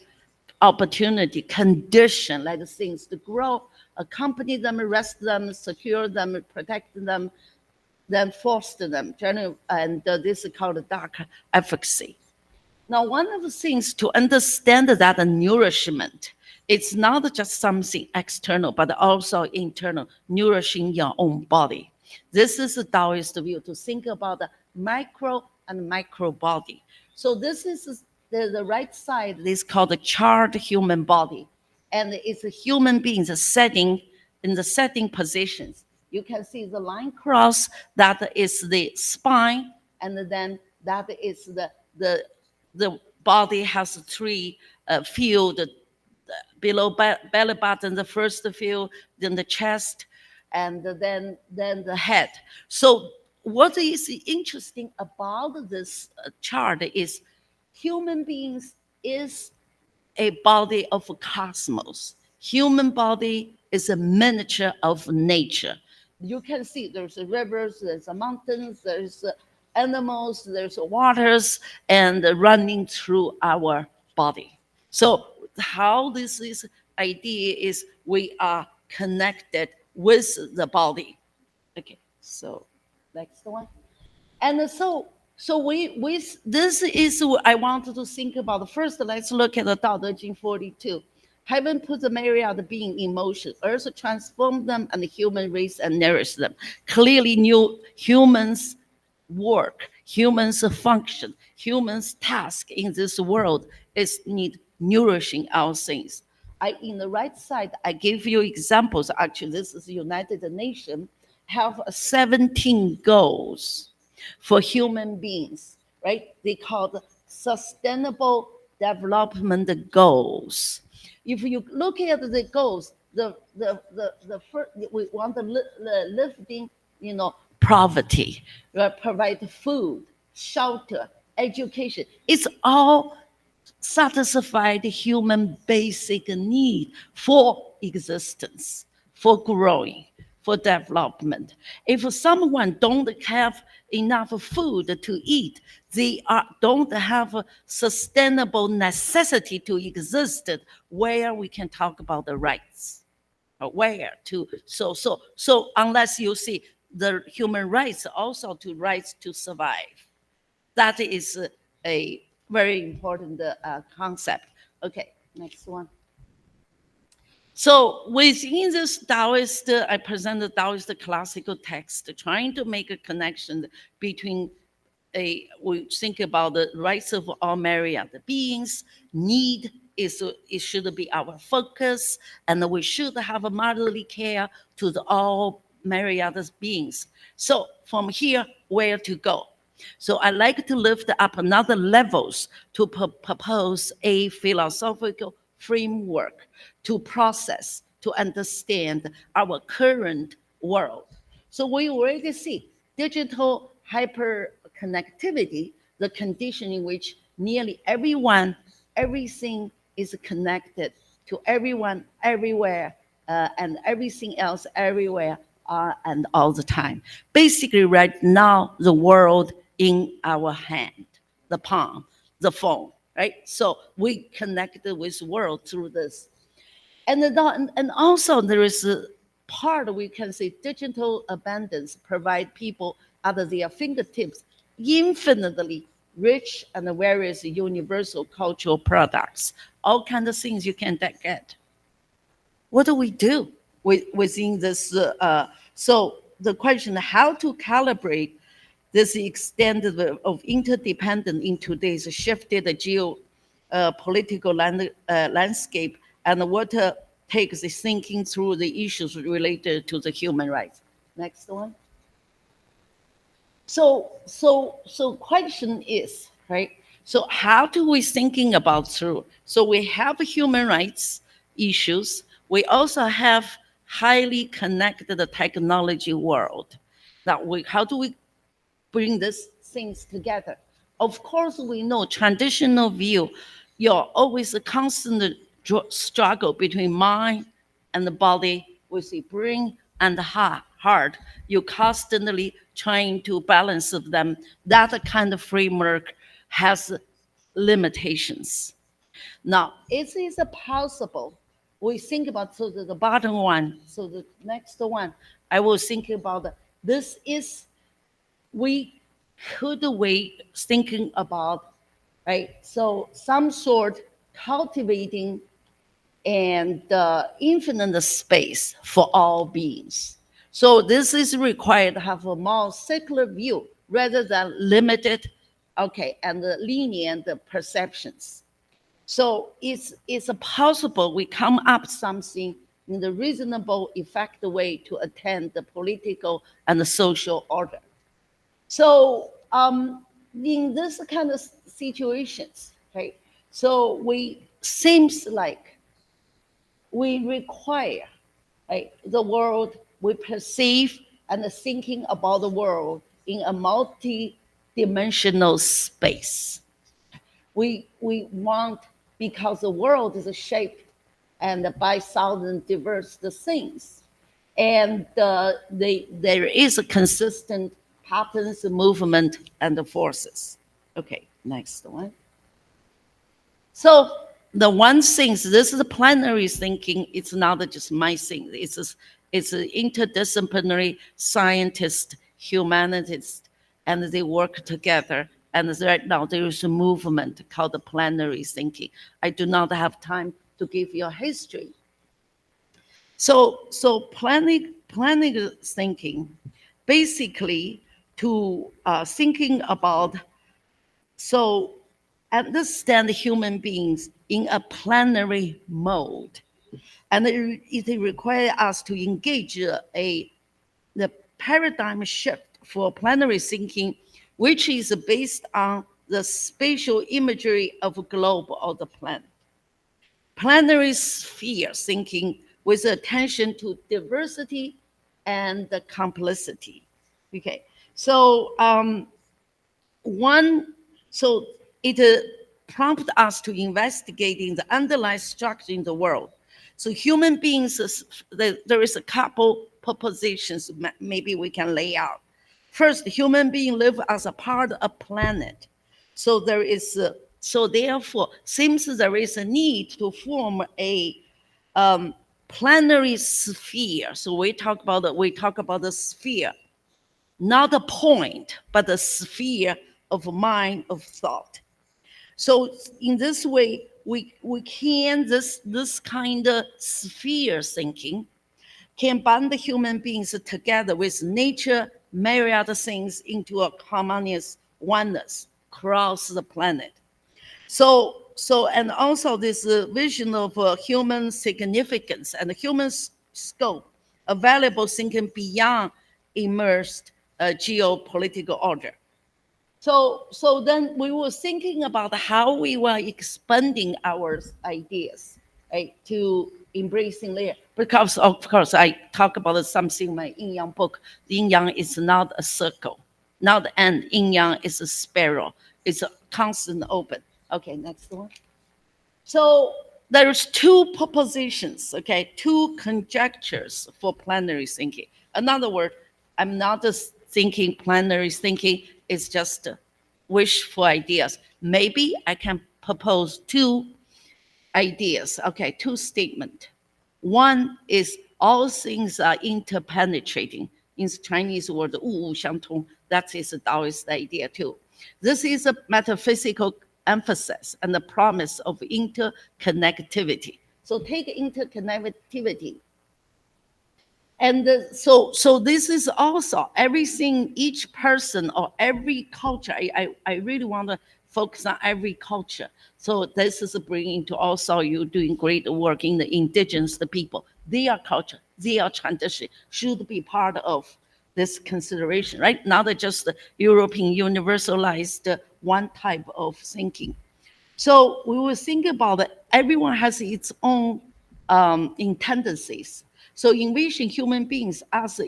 opportunity, condition, like things to grow, accompany them, rest them, secure them, protect them, then foster them. And this is called dark efficacy. Now, one of the things to understand that nourishment, it's not just something external, but also internal, nourishing your own body. This is a Taoist view, to think about the micro and micro body. So this is the right side, this is called the charred human body. And it's a human beings setting in the setting positions. You can see the line cross, that is the spine, and then that is the body has three field below belly button, the first field, then the chest, and then the head. So what is interesting about this chart is human beings is a body of a cosmos. Human body is a miniature of nature. You can see there's rivers, there's mountains, there's animals, there's waters, and running through our body. So how this is idea is we are connected with the body. Okay, so next one. And so we this is what I wanted to think about. First, let's look at the Tao Te Ching 42. Heaven puts the myriad being in motion. Earth transformed them, and the human race and nourished them. Clearly, new humans work, humans function, humans task in this world is need nourishing our things. In the right side, I give you examples. Actually, this is the United Nations have 17 goals for human beings, right? They call the Sustainable Development Goals. If you look at the goals, the first, we want to lifting, poverty, provide food, shelter, education. It's all satisfy the human basic need for existence, for growing, for development. If someone don't have enough food to eat, they don't have a sustainable necessity to exist, where we can talk about the rights. Where to so unless you see the human rights also to rights to survive, that is a very important concept. Okay, next one. So within this Taoist, I present the Taoist classical text, trying to make a connection between we think about the rights of all myriad beings, need it should be our focus, and we should have a motherly care to all myriad beings. So from here, where to go? So I like to lift up another levels to propose a philosophical framework to process, to understand our current world. So we already see digital hyperconnectivity, the condition in which nearly everyone, everything is connected to everyone, everywhere, and everything else everywhere and all the time. Basically, right now, the world in our hand, the palm, the phone, right? So we connected with the world through this. And also there is a part we can say digital abundance provide people at their fingertips infinitely rich and various universal cultural products, all kinds of things you can get. What do we do within this? So the question, how to calibrate this extent of interdependence in today's shifted geopolitical landscape, and what takes the thinking through the issues related to the human rights. Next one. So question is, right? So how do we thinking about through? So we have human rights issues. We also have highly connected technology world. How do we bring these things together? Of course, we know traditional view, you're always a constant struggle between mind and the body, with the brain and the heart. You constantly trying to balance of them. That kind of framework has limitations. Now, is it possible? We think about the bottom one. So the next one, I was thinking about this is we thinking about, right? So some sort cultivating and infinite space for all beings. So this is required to have a more secular view rather than limited, and the linear perceptions. So it's possible we come up something in the reasonable, effective way to attain the political and the social order. So in this kind of situations, right? So we seems like we require, right, the world we perceive and the thinking about the world in a multi-dimensional space. We want, because the world is shaped and by thousand diverse things, and there is a consistent patterns, movement, and the forces. Okay, next one. So the one thing, this is planetary thinking. It's not just my thing. It's an interdisciplinary scientist, humanities, and they work together. And right now there is a movement called the planetary thinking. I do not have time to give you a history. So planning thinking, basically to thinking about, so understand human beings in a planetary mode. And it requires us to engage the paradigm shift for planetary thinking, which is based on the spatial imagery of a globe or the planet. Planetary sphere thinking with attention to diversity and the complexity. Okay, so it prompts us to investigating the underlying structure in the world. So human beings, there is a couple propositions maybe we can lay out. First, human beings live as a part of a planet. So therefore, seems there is a need to form a planetary sphere. So we talk about the sphere, not a point, but the sphere of mind, of thought. So in this way, we can, this kind of sphere thinking can bind the human beings together with nature, myriad things into a harmonious oneness across the planet. So and also this vision of human significance and human scope, available thinking beyond immersed geopolitical order. So then we were thinking about how we were expanding our ideas, right, to embracing layer. Because of course I talk about something in my yin yang book. The yin yang is not a circle, not the end. Yin yang is a spiral. It's a constant open. Okay, next one. So there's two propositions, okay, two conjectures for planetary thinking. In other words, I'm not just thinking planetary thinking is just a wish for ideas. Maybe I can propose two ideas, okay, two statements. One is all things are interpenetrating. In Chinese word, 物物相通. That is a Taoist idea too. This is a metaphysical emphasis and the promise of interconnectivity. So take interconnectivity. And so this is also everything, each person or every culture. I really want to focus on every culture. So this is bringing to also you doing great work in the indigenous people. Their culture, their tradition should be part of this consideration, right? Not just the European universalized one type of thinking. So we will think about it. Everyone has its own tendencies. So envision human beings as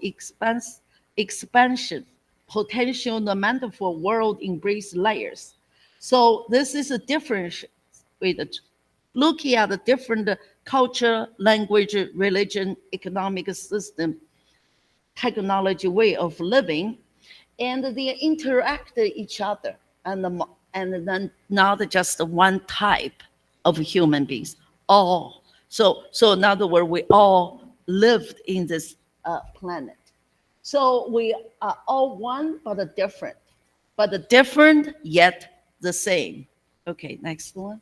expansion, potential, the manifold world embrace layers. So this is a difference with looking at the different culture, language, religion, economic system, technology, way of living, and they interact with each other, and then not just one type of human beings, all. So in other words, we all lived in this planet. So we are all one, but different yet the same. Okay, next one.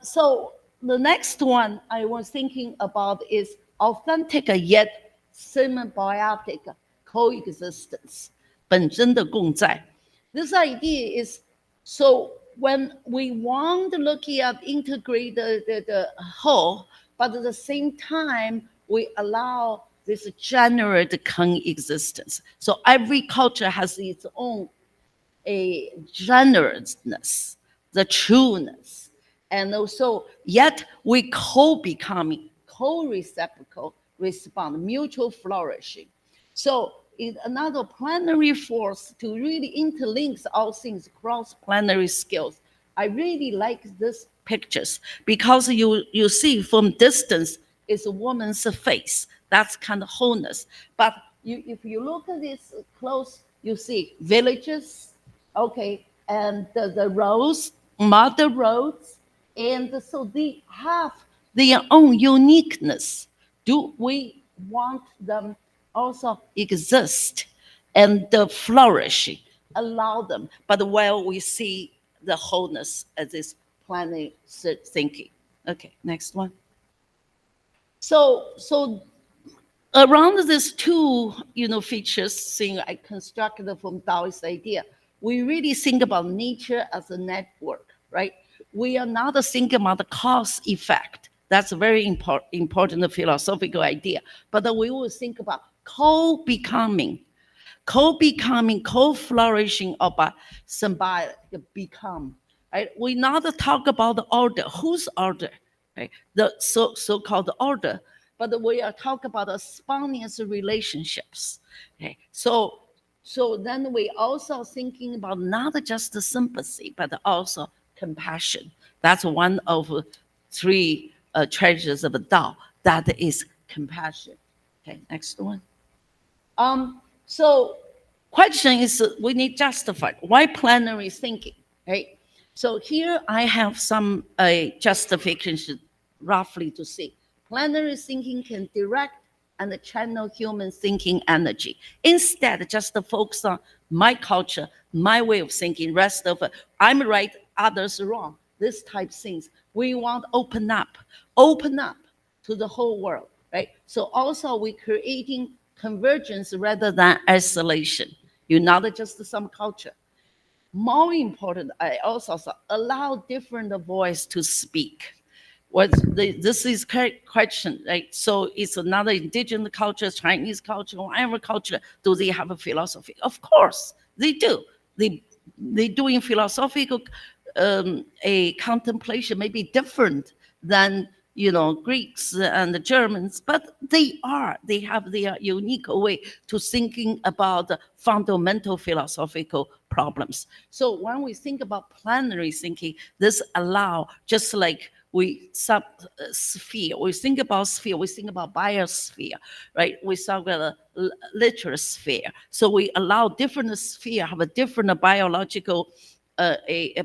So the next one I was thinking about is authentic yet symbiotic coexistence. 本真的共在. This idea is, so when we want to look at integrate the whole, but at the same time we allow this generate coexistence. So every culture has its own a generousness, the trueness, and also yet we co-becoming, co-reciprocal, respond, mutual flourishing. So it's another planetary force to really interlink all things across planetary scales. I really like these pictures because you see from distance it's a woman's face. That's kind of wholeness. But if you look at this close you see villages, okay, and the roads, mother roads, and so they have their own uniqueness. Do we want them also exist and flourish, allow them, but while we see the wholeness as this planet thinking. Okay, next one. So around these two, features, thing I constructed from Taoist idea, we really think about nature as a network, right? We are not thinking about the cause effect. That's a very important philosophical idea. But we will think about co-becoming, co-flourishing of a symbiotic become. Right? We not talk about the order. Whose order? Right? The so-called order. But we are talking about the spontaneous relationships. Okay? So then we also thinking about not just the sympathy, but also compassion. That's one of three treasures of the Tao. That is compassion. Okay, next one. So question is, we need justify. Why plenary thinking, right? So here I have some justification roughly to see. Plenary thinking can direct and channel human thinking energy. Instead, just to focus on my culture, my way of thinking, rest of it, I'm right, others wrong, this type of things. We want open up to the whole world, right? So also we're creating convergence rather than isolation. You're not just some culture. More important, I also allow different voice to speak. This is question, right? So it's another indigenous culture, Chinese culture, whatever culture. Do they have a philosophy? Of course, they do. They doing philosophical a contemplation may be different than Greeks and the Germans, but they have their unique way to thinking about the fundamental philosophical problems. So when we think about plenary thinking, this allow, just like we sphere, we think about sphere, we think about biosphere, right? We talk about the literal sphere. So we allow different sphere have a different biological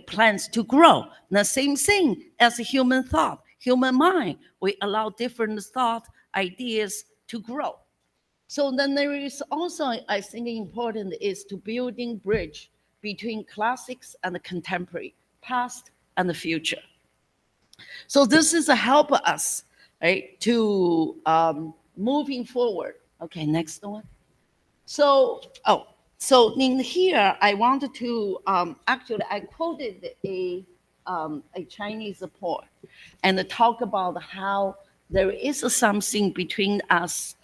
plans to grow. The same thing as a human thought, human mind. We allow different thought ideas to grow. So then there is also, I think, important is to building bridge between classics and the contemporary, past and the future. So this is a help us, right, to moving forward. Okay, next one. So in here, I wanted to actually I quoted a Chinese poet and talk about how there is something between us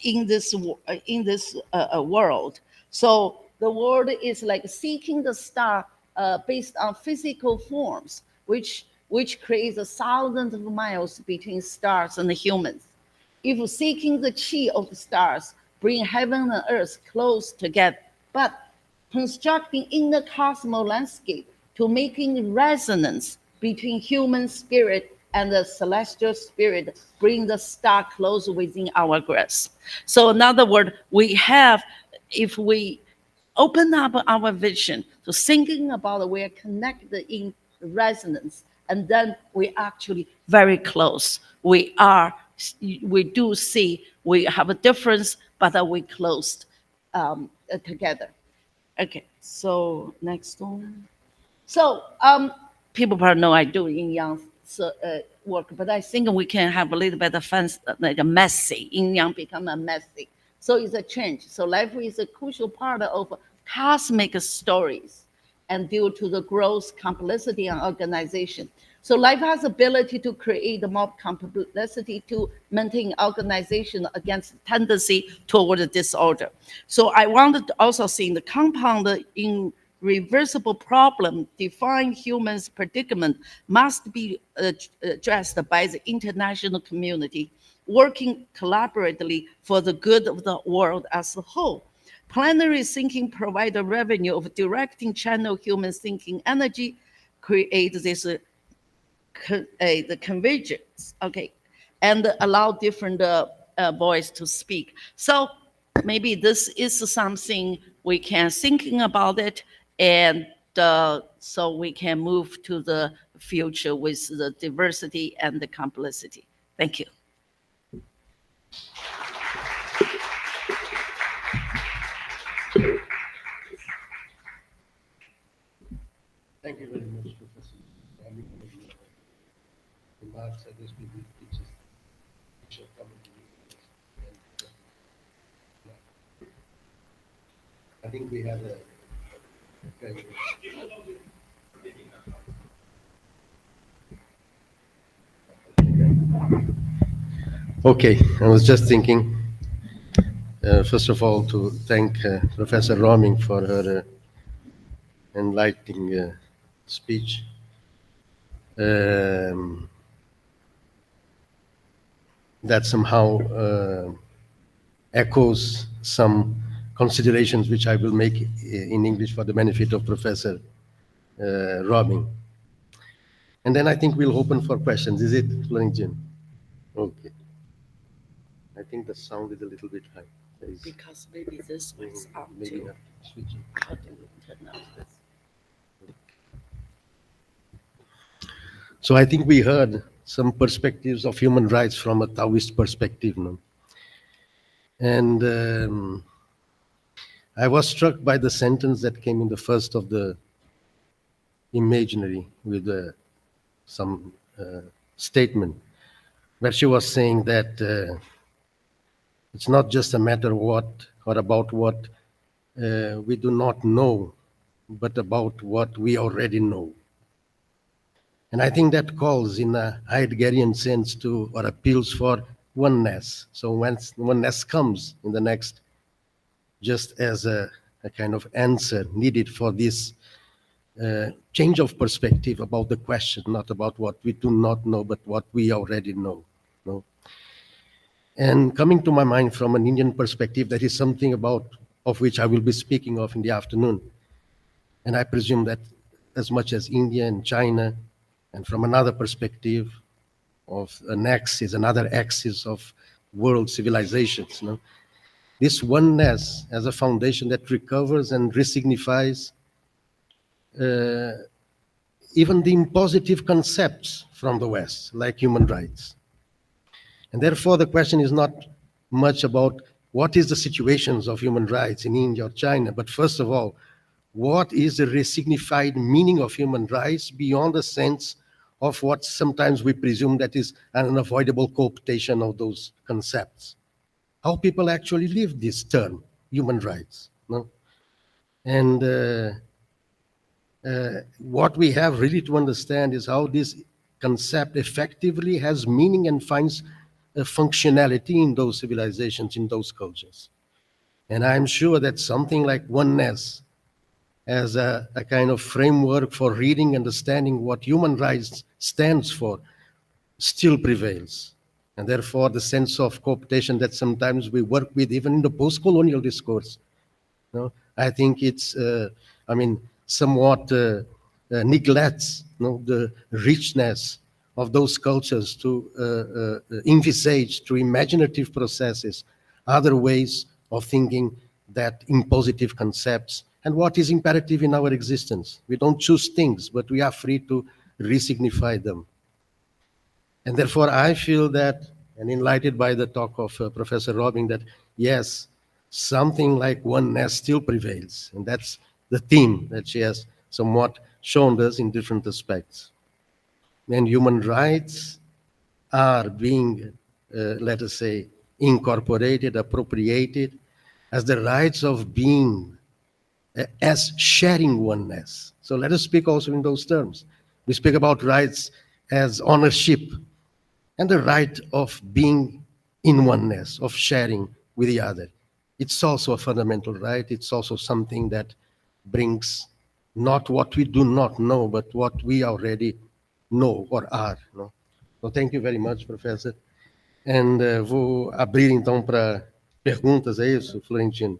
in this world. So the world is like seeking the star based on physical forms, which creates thousands of miles between stars and the humans. If seeking the chi of the stars, bring heaven and earth close together, but constructing in the cosmos landscape to making resonance between human spirit and the celestial spirit, bring the star close within our grasp. So in other words, we have, if we open up our vision to thinking about we are connected in resonance, and then we actually very close. We do see we have a difference, but we closed together. Okay, so next one. So people probably know I do yin yang work, but I think we can have a little bit of fun, like a messy. Yin yang become a messy. So it's a change. So life is a crucial part of cosmic stories, and due to the growth, complexity, and organization. So life has ability to create more complexity to maintain organization against tendency toward disorder. So I wanted to also see the compound in reversible problem define humans' predicament must be addressed by the international community, working collaboratively for the good of the world as a whole. Plenary thinking provides a revenue of directing channel human thinking energy, create this the convergence, okay, and allow different voice to speak. So maybe this is something we can thinking about it, and so we can move to the future with the diversity and the complexity. Thank you. Thank you very much, Professor. Remarks, I guess we will teach us. I think we have a okay. Okay, I was just thinking, first of all, to thank Professor Roming for her enlightening speech. That somehow echoes some considerations which I will make in English for the benefit of Professor Roming. And then I think we'll open for questions. Is it, Florentin? Okay. I think the sound is a little bit high. Because maybe this one's up Maybe too. not switching. How do we turn off this? So I think we heard some perspectives of human rights from a Taoist perspective. No? And I was struck by the sentence that came in the first of the imaginary with some statement where she was saying that it's not just a matter of what or about what we do not know, but about what we already know. And I think that calls in a Heideggerian sense to, or appeals for oneness. So when oneness comes in the next, just as a kind of answer needed for this change of perspective about the question, not about what we do not know, but what we already know. No? And coming to my mind from an Indian perspective, that is something of which I will be speaking of in the afternoon. And I presume that as much as India and China, and from another perspective of another axis of world civilizations, no? This oneness as a foundation that recovers and resignifies even the impositive concepts from the West, like human rights. And therefore, the question is not much about what is the situations of human rights in India or China, but first of all, what is the resignified meaning of human rights beyond the sense of what sometimes we presume that is an unavoidable cooptation of those concepts? How people actually live this term, human rights. No? And what we have really to understand is how this concept effectively has meaning and finds a functionality in those civilizations, in those cultures. And I'm sure that something like oneness as a kind of framework for reading, understanding what human rights stands for, still prevails. And therefore, the sense of cooptation that sometimes we work with, even in the post-colonial discourse, you know, I think it's, somewhat neglects, you know, the richness of those cultures to envisage through imaginative processes other ways of thinking that impositive concepts and what is imperative in our existence. We don't choose things, but we are free to resignify them. And therefore, I feel that, and enlightened by the talk of Professor Roming, that yes, something like oneness still prevails. And that's the theme that she has somewhat shown us in different aspects. And human rights are being, let us say, incorporated, appropriated as the rights of being, as sharing oneness. So let us speak also in those terms. We speak about rights as ownership and the right of being in oneness, of sharing with the other. It's also a fundamental right. It's also something that brings not what we do not know, but what we already know or are. No? So thank you very much, Professor. And vou abrir então para perguntas, é isso, Florentino?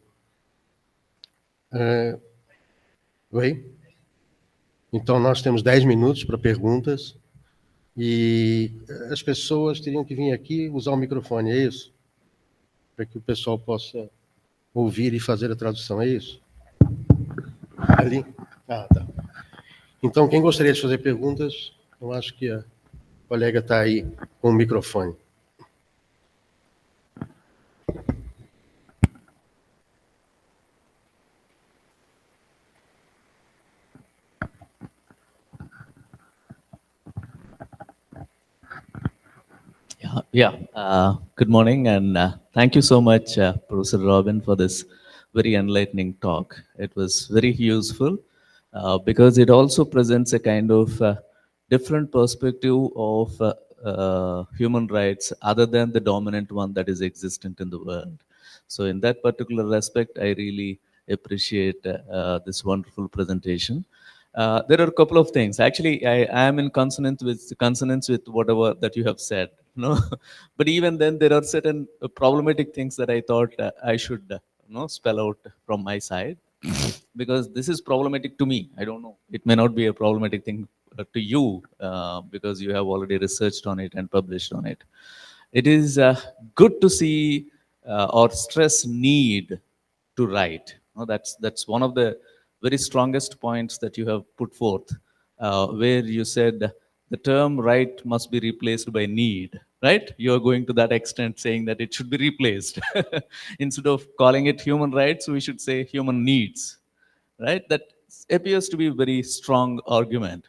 Oi? Então nós temos 10 minutos para perguntas e as pessoas teriam que vir aqui usar o microfone, é isso? Para que o pessoal possa ouvir e fazer a tradução, é isso? Ali? Ah, tá. Então, quem gostaria de fazer perguntas, eu acho que a colega está aí com o microfone. Good morning, and thank you so much, Professor Robin, for this very enlightening talk. It was very useful because it also presents a kind of different perspective of human rights other than the dominant one that is existent in the world. So, in that particular aspect, I really appreciate this wonderful presentation. There are a couple of things. Actually, I am in consonance with whatever that you have said. No, but even then, there are certain problematic things that I thought I should spell out from my side, because this is problematic to me. I don't know. It may not be a problematic thing to you because you have already researched on it and published on it. It is good to see or stress need to write. That's one of the very strongest points that you have put forth, where you said the term right must be replaced by need. Right? You are going to that extent, saying that it should be replaced. Instead of calling it human rights, we should say human needs. Right? That appears to be a very strong argument.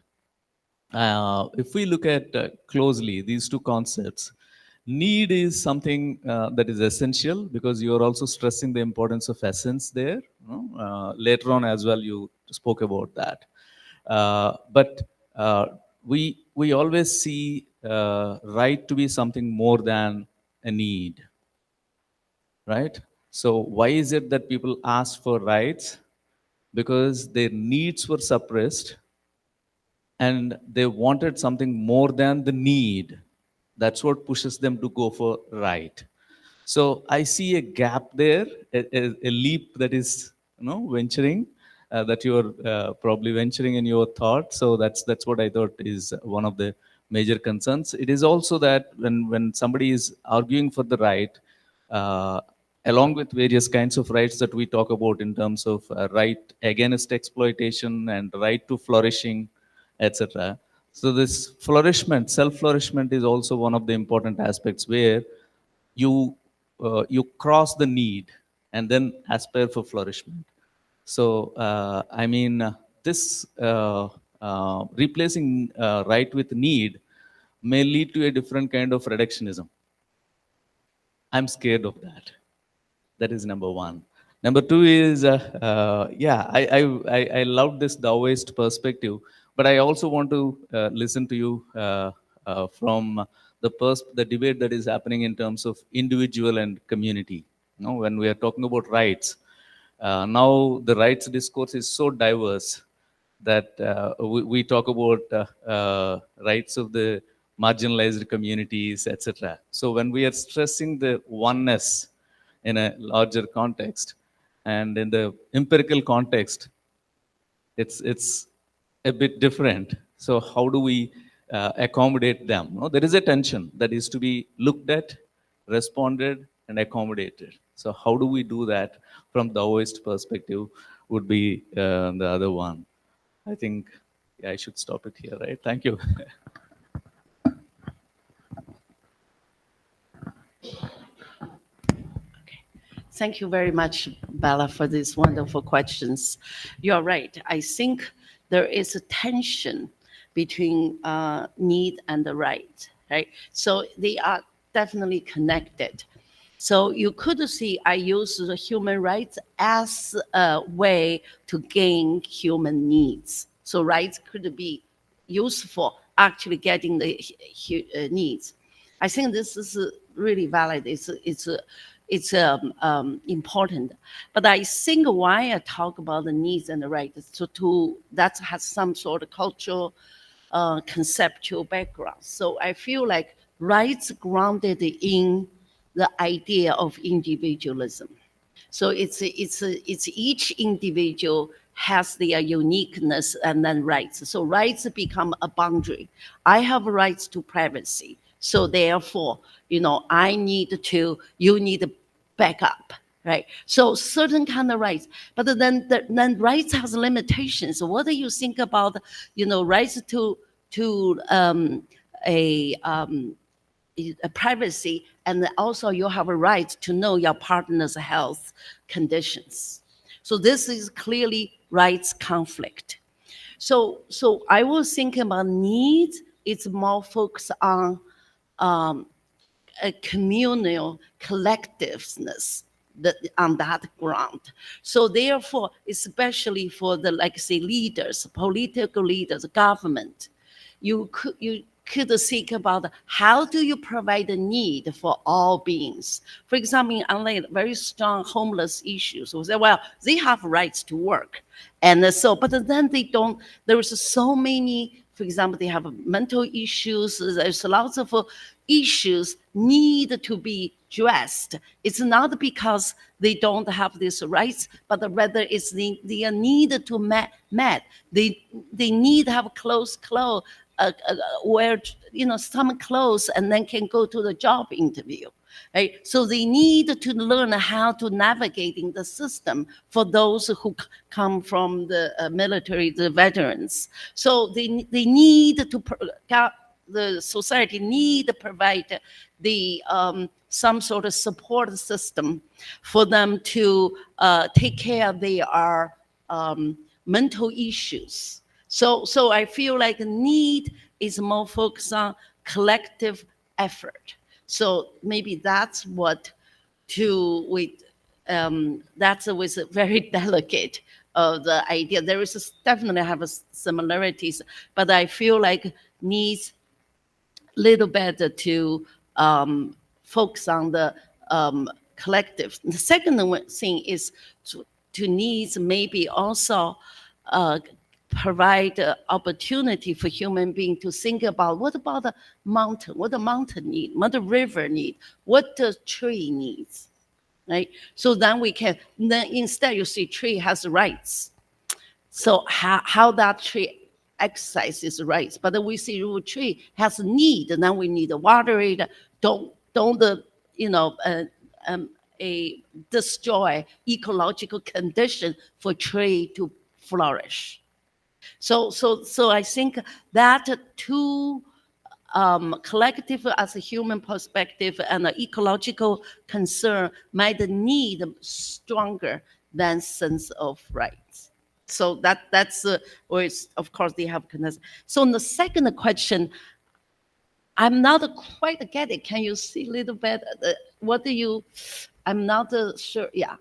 If we look at closely these two concepts, need is something that is essential, because you are also stressing the importance of essence there. Later on as well, you spoke about that. But we always see right to be something more than a need, right? So why is it that people ask for rights? Because their needs were suppressed and they wanted something more than the need. That's what pushes them to go for right. So I see a gap there, a leap that is, venturing, that you are probably venturing in your thought. So that's what I thought is one of the major concerns. It is also that when somebody is arguing for the right, uh, along with various kinds of rights that we talk about in terms of right against exploitation and right to flourishing, etc. So this flourishment, self-flourishment, is also one of the important aspects where you cross the need and then aspire for flourishment. So this replacing right with need may lead to a different kind of reductionism. I'm scared of that. That is number one. Number two is, I love this Taoist perspective, but I also want to listen to you from the debate that is happening in terms of individual and community. When we are talking about rights, now the rights discourse is so diverse that we talk about rights of the marginalized communities, etc. So when we are stressing the oneness in a larger context, and in the empirical context, it's a bit different. So how do we accommodate them? There is a tension that is to be looked at, responded, and accommodated. So how do we do that from the Taoist perspective would be the other one. I think I should stop it here, right? Thank you. Thank you very much, Bella, for these wonderful questions. You're right. I think there is a tension between need and the right, right? So they are definitely connected. So you could see I use the human rights as a way to gain human needs. So rights could be useful actually getting the needs. I think this is really valid. It's important. But I think why I talk about the needs and the rights, that has some sort of cultural, conceptual background. So I feel like rights grounded in the idea of individualism. So it's each individual has their uniqueness and then rights. So rights become a boundary. I have rights to privacy. So therefore, you need to back up. right? So certain kind of rights, but then rights has limitations. So what do you think about, rights to a privacy, and also you have a right to know your partner's health conditions. So this is clearly rights conflict. So I was thinking about needs. It's more focused on a communal collectiveness on that ground. So therefore, especially for the, like say, leaders, political leaders, government, you could think about how do you provide a need for all beings. For example, unlike very strong homeless issues, we say, well, they have rights to work. And so, but then they don't, there's so many, for example, they have mental issues, there's lots of issues need to be addressed. It's not because they don't have these rights, but rather it's the need to met. They need to have clothes, wear some clothes, and then can go to the job interview. Right? So they need to learn how to navigate in the system for those who come from the military, the veterans. So they need to, the society need to provide the some sort of support system for them to take care of their mental issues. So I feel like need is more focused on collective effort. So maybe that's what that's always very delicate of the idea. There is definitely have similarities, but I feel like needs a little better to focus on the collective. The second thing is to needs maybe also provide opportunity for human being to think about what about the mountain, what the mountain need, what the river need, what the tree needs, right? So then we can, then instead you see tree has rights. So how that tree exercises rights, but then we see a tree has need, and then we need to water it, don't destroy ecological condition for tree to flourish. So I think that two collective as a human perspective and an ecological concern might need stronger than sense of rights. So that's where of course they have connection. So in the second question, I'm not quite get it. Can you see a little bit? What do you? I'm not sure. Yeah.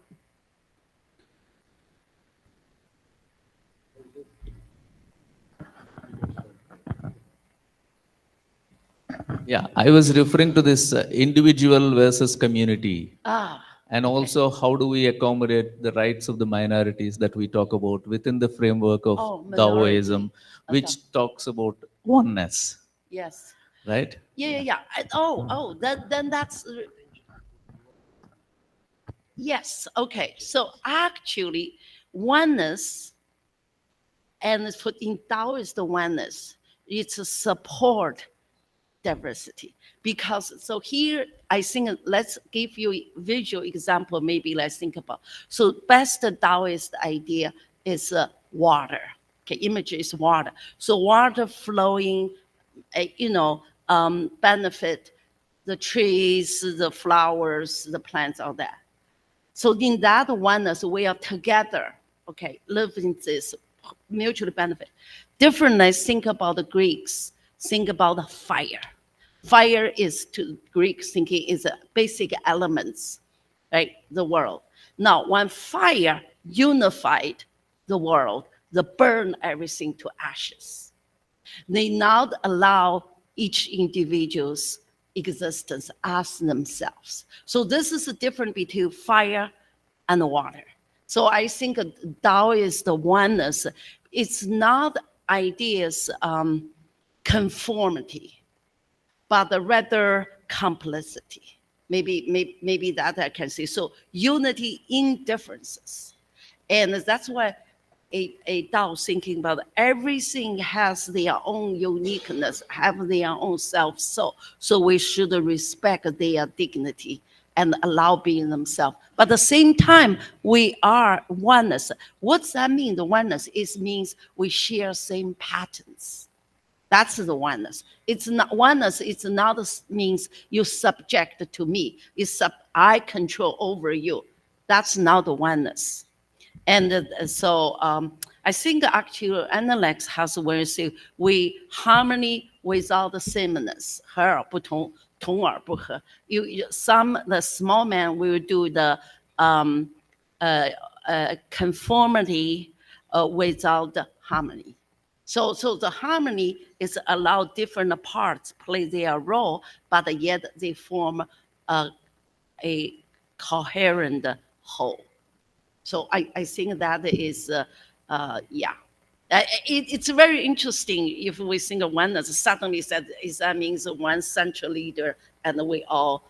Yeah, I was referring to this individual versus community. And okay. also, how do we accommodate the rights of the minorities that we talk about within the framework of Taoism, which talks about oneness? Yes. Right? Yeah. Then that's yes. Okay. So actually, oneness, and in Taoist oneness, it's a support diversity. Because so here I think let's give you a visual example. Maybe let's think about. So best Taoist idea is water. Okay, image is water. So water flowing, benefit the trees, the flowers, the plants, all that. So in that oneness, we are together. Okay, live in this mutual benefit. Differently, think about the Greeks. Think about the fire. Fire is, to Greek thinking, is a basic elements, right? The world. Now, when fire unified the world, they burn everything to ashes. They now allow each individual's existence as themselves. So this is the difference between fire and water. So I think Tao is the oneness. It's not ideas conformity, but rather complicity. Maybe that I can say. So unity in differences. And that's why a Tao thinking about everything has their own uniqueness, have their own self. So we should respect their dignity and allow being themselves. But at the same time, we are oneness. What's that mean? The oneness means we share same patterns. That's the oneness. It's not oneness. It's not means you subject to me. I control over you. That's not the oneness. And so I think actually Analects has where you say we harmony without the sameness. 和而不同，同而不和。The small man will do the conformity without the harmony. So the harmony is allow different parts play their role, but yet they form a coherent whole. So I think that is, yeah. It's very interesting if we think of oneness. Suddenly that means one central leader and we all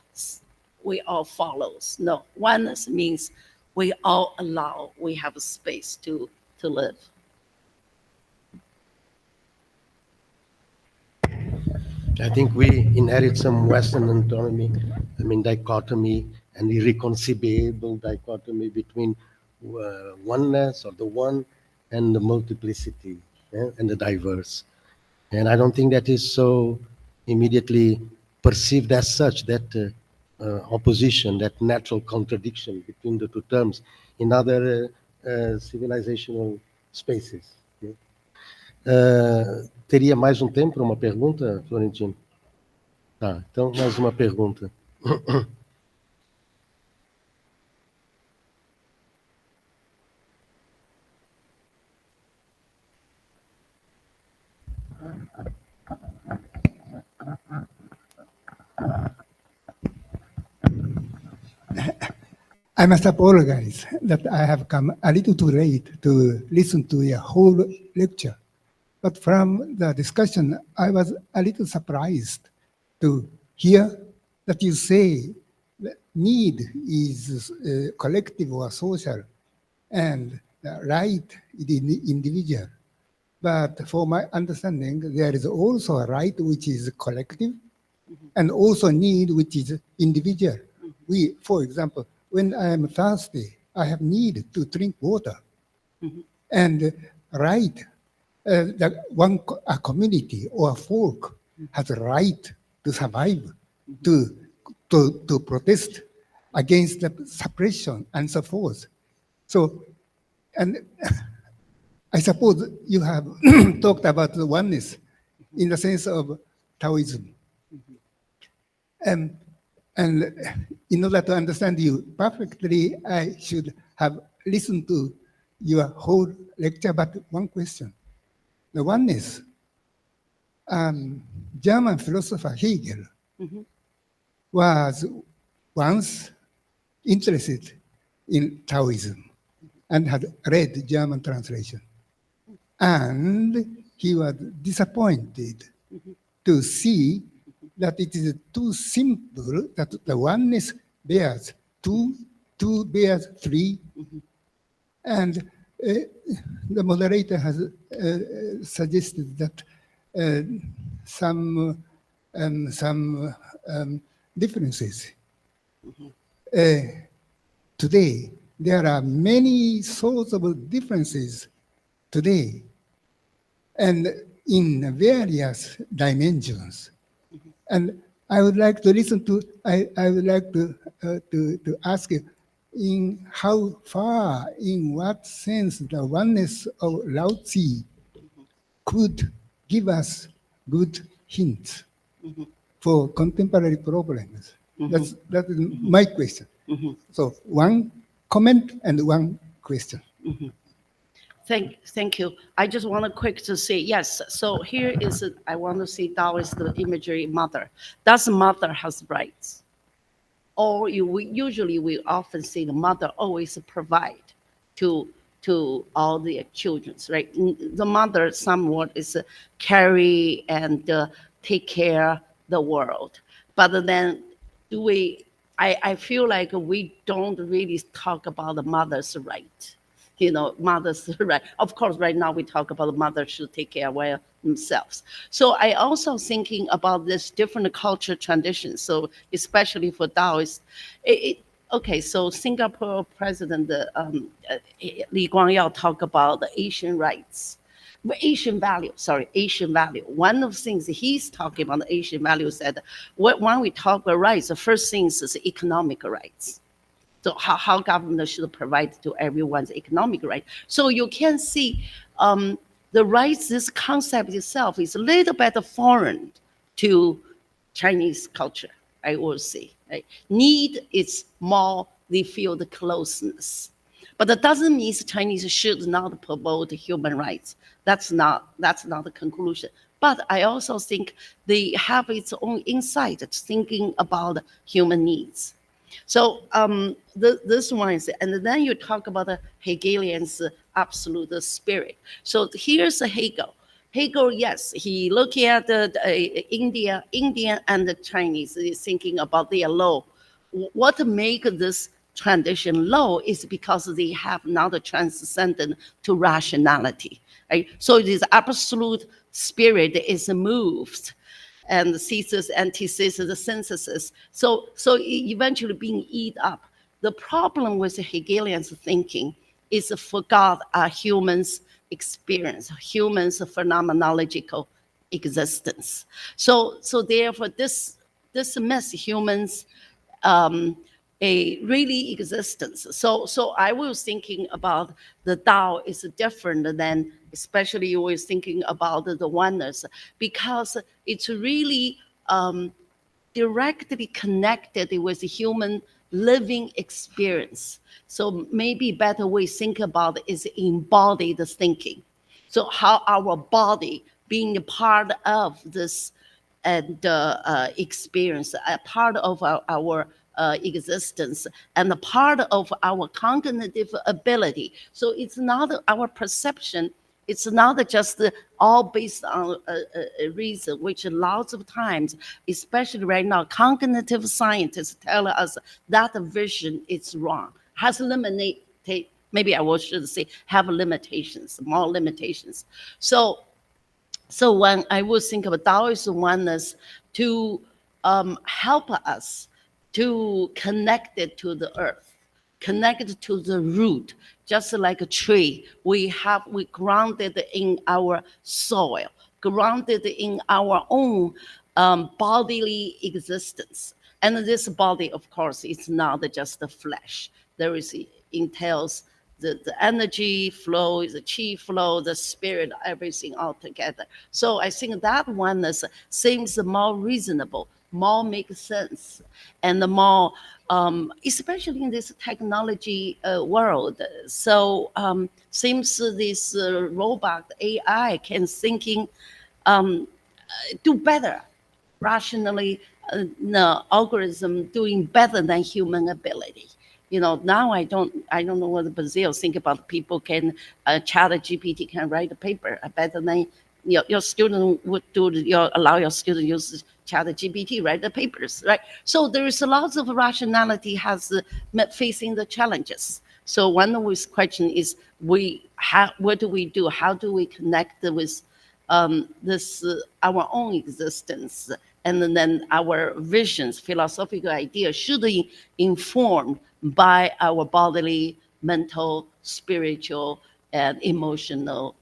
follows. No, oneness means we all allow, we have a space to live. I think we inherit some Western autonomy, dichotomy, and irreconcilable dichotomy between oneness or the one and the multiplicity, and the diverse. And I don't think that is so immediately perceived as such, that opposition, that natural contradiction between the two terms in other civilizational spaces. Teria mais um tempo para uma pergunta, Florentino? Tá, então mais uma pergunta. I must apologize that I have come a little too late to listen to your whole lecture. But from the discussion, I was a little surprised to hear that you say that need is collective or social, and the right is individual. But for my understanding, there is also a right which is collective, and also need which is individual. We, for example, when I am thirsty, I have need to drink water. And right, a community or a folk has a right to survive, to protest against the suppression and so forth. So, and I suppose you have talked about the oneness in the sense of Taoism. And in order to understand you perfectly, I should have listened to your whole lecture, but one question. The oneness, German philosopher Hegel was once interested in Taoism and had read German translation. And he was disappointed to see that it is too simple, that the oneness bears two bears three. And the moderator has suggested that some differences. Today, there are many sorts of differences today, and in various dimensions. And I would like to listen to, I would like to ask you, in how far, in what sense the oneness of Lao Tzu could give us good hints for contemporary problems. That is my question. So one comment and one question. Thank you. I just want to quick to say, yes, so here is, I want to say Tao is the imagery mother. Does mother has rights? Or we often say the mother always provide to all the children, right? The mother somewhat is carry and take care the world. But then I feel like we don't really talk about the mother's right. mothers, right? Of course, right now we talk about mothers should take care of themselves. So I also thinking about this different culture traditions. So especially for Taoists, okay, so Singapore President Li Guangyao talk about the Asian rights. Asian value. One of the things he's talking about, the Asian value, said when we talk about rights, the first thing is economic rights. So how government should provide to everyone's economic right. So you can see the rights, this concept itself is a little bit foreign to Chinese culture, I will say. Right? Need is more, they feel the closeness. But that doesn't mean Chinese should not promote human rights. That's not the conclusion. But I also think they have its own insight, thinking about human needs. So this one is, and then you talk about the Hegelian's absolute spirit. So here's Hegel. Hegel, yes, he look at Indian and the Chinese, he's thinking about their law. What make this tradition low is because they have not transcended to rationality. Right? So this absolute spirit is moved and thesis, antithesis, synthesis. So eventually being eat up. The problem with Hegelian's thinking is forgot a human's experience, human's phenomenological existence. So therefore this miss humans a really existence. So I was thinking about the Tao is different than, especially you were thinking about the oneness, because it's really directly connected with the human living experience. So maybe better way to think about it is embodied thinking. So how our body being a part of this and experience, a part of our existence and a part of our cognitive ability. So it's not our perception. It's not just all based on a reason, which lots of times, especially right now, cognitive scientists tell us that vision is wrong, has limited, maybe I should say, have limitations, more limitations. So when I would think of Taoist oneness to help us to connect it to the earth, connect it to the root, just like a tree. We grounded in our soil, grounded in our own bodily existence. And this body, of course, is not just the flesh. There entails the energy flow, the chi flow, the spirit, everything all together. So I think that oneness seems more reasonable, more makes sense, and the more, especially in this technology world. So seems this robot AI can thinking do better, rationally, the algorithm doing better than human ability. Now I don't know what the Brazil think about people can chat a GPT can write a paper better than your student would do. Allow your student use chat a GPT write the papers, right? So there is a lot of rationality has facing the challenges. So one of the question is what do we do? How do we connect with this our own existence? And then our visions, philosophical ideas should be informed by our bodily, mental, spiritual, and emotional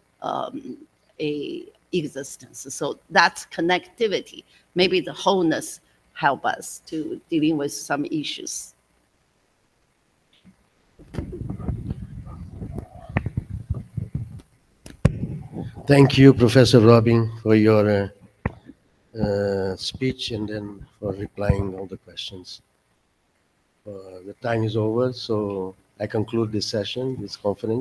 existence. So that's connectivity. Maybe the wholeness help us to dealing with some issues. Thank you, Professor Robin, for your speech and then for replying all the questions. The time is over, so I conclude this session, this conference.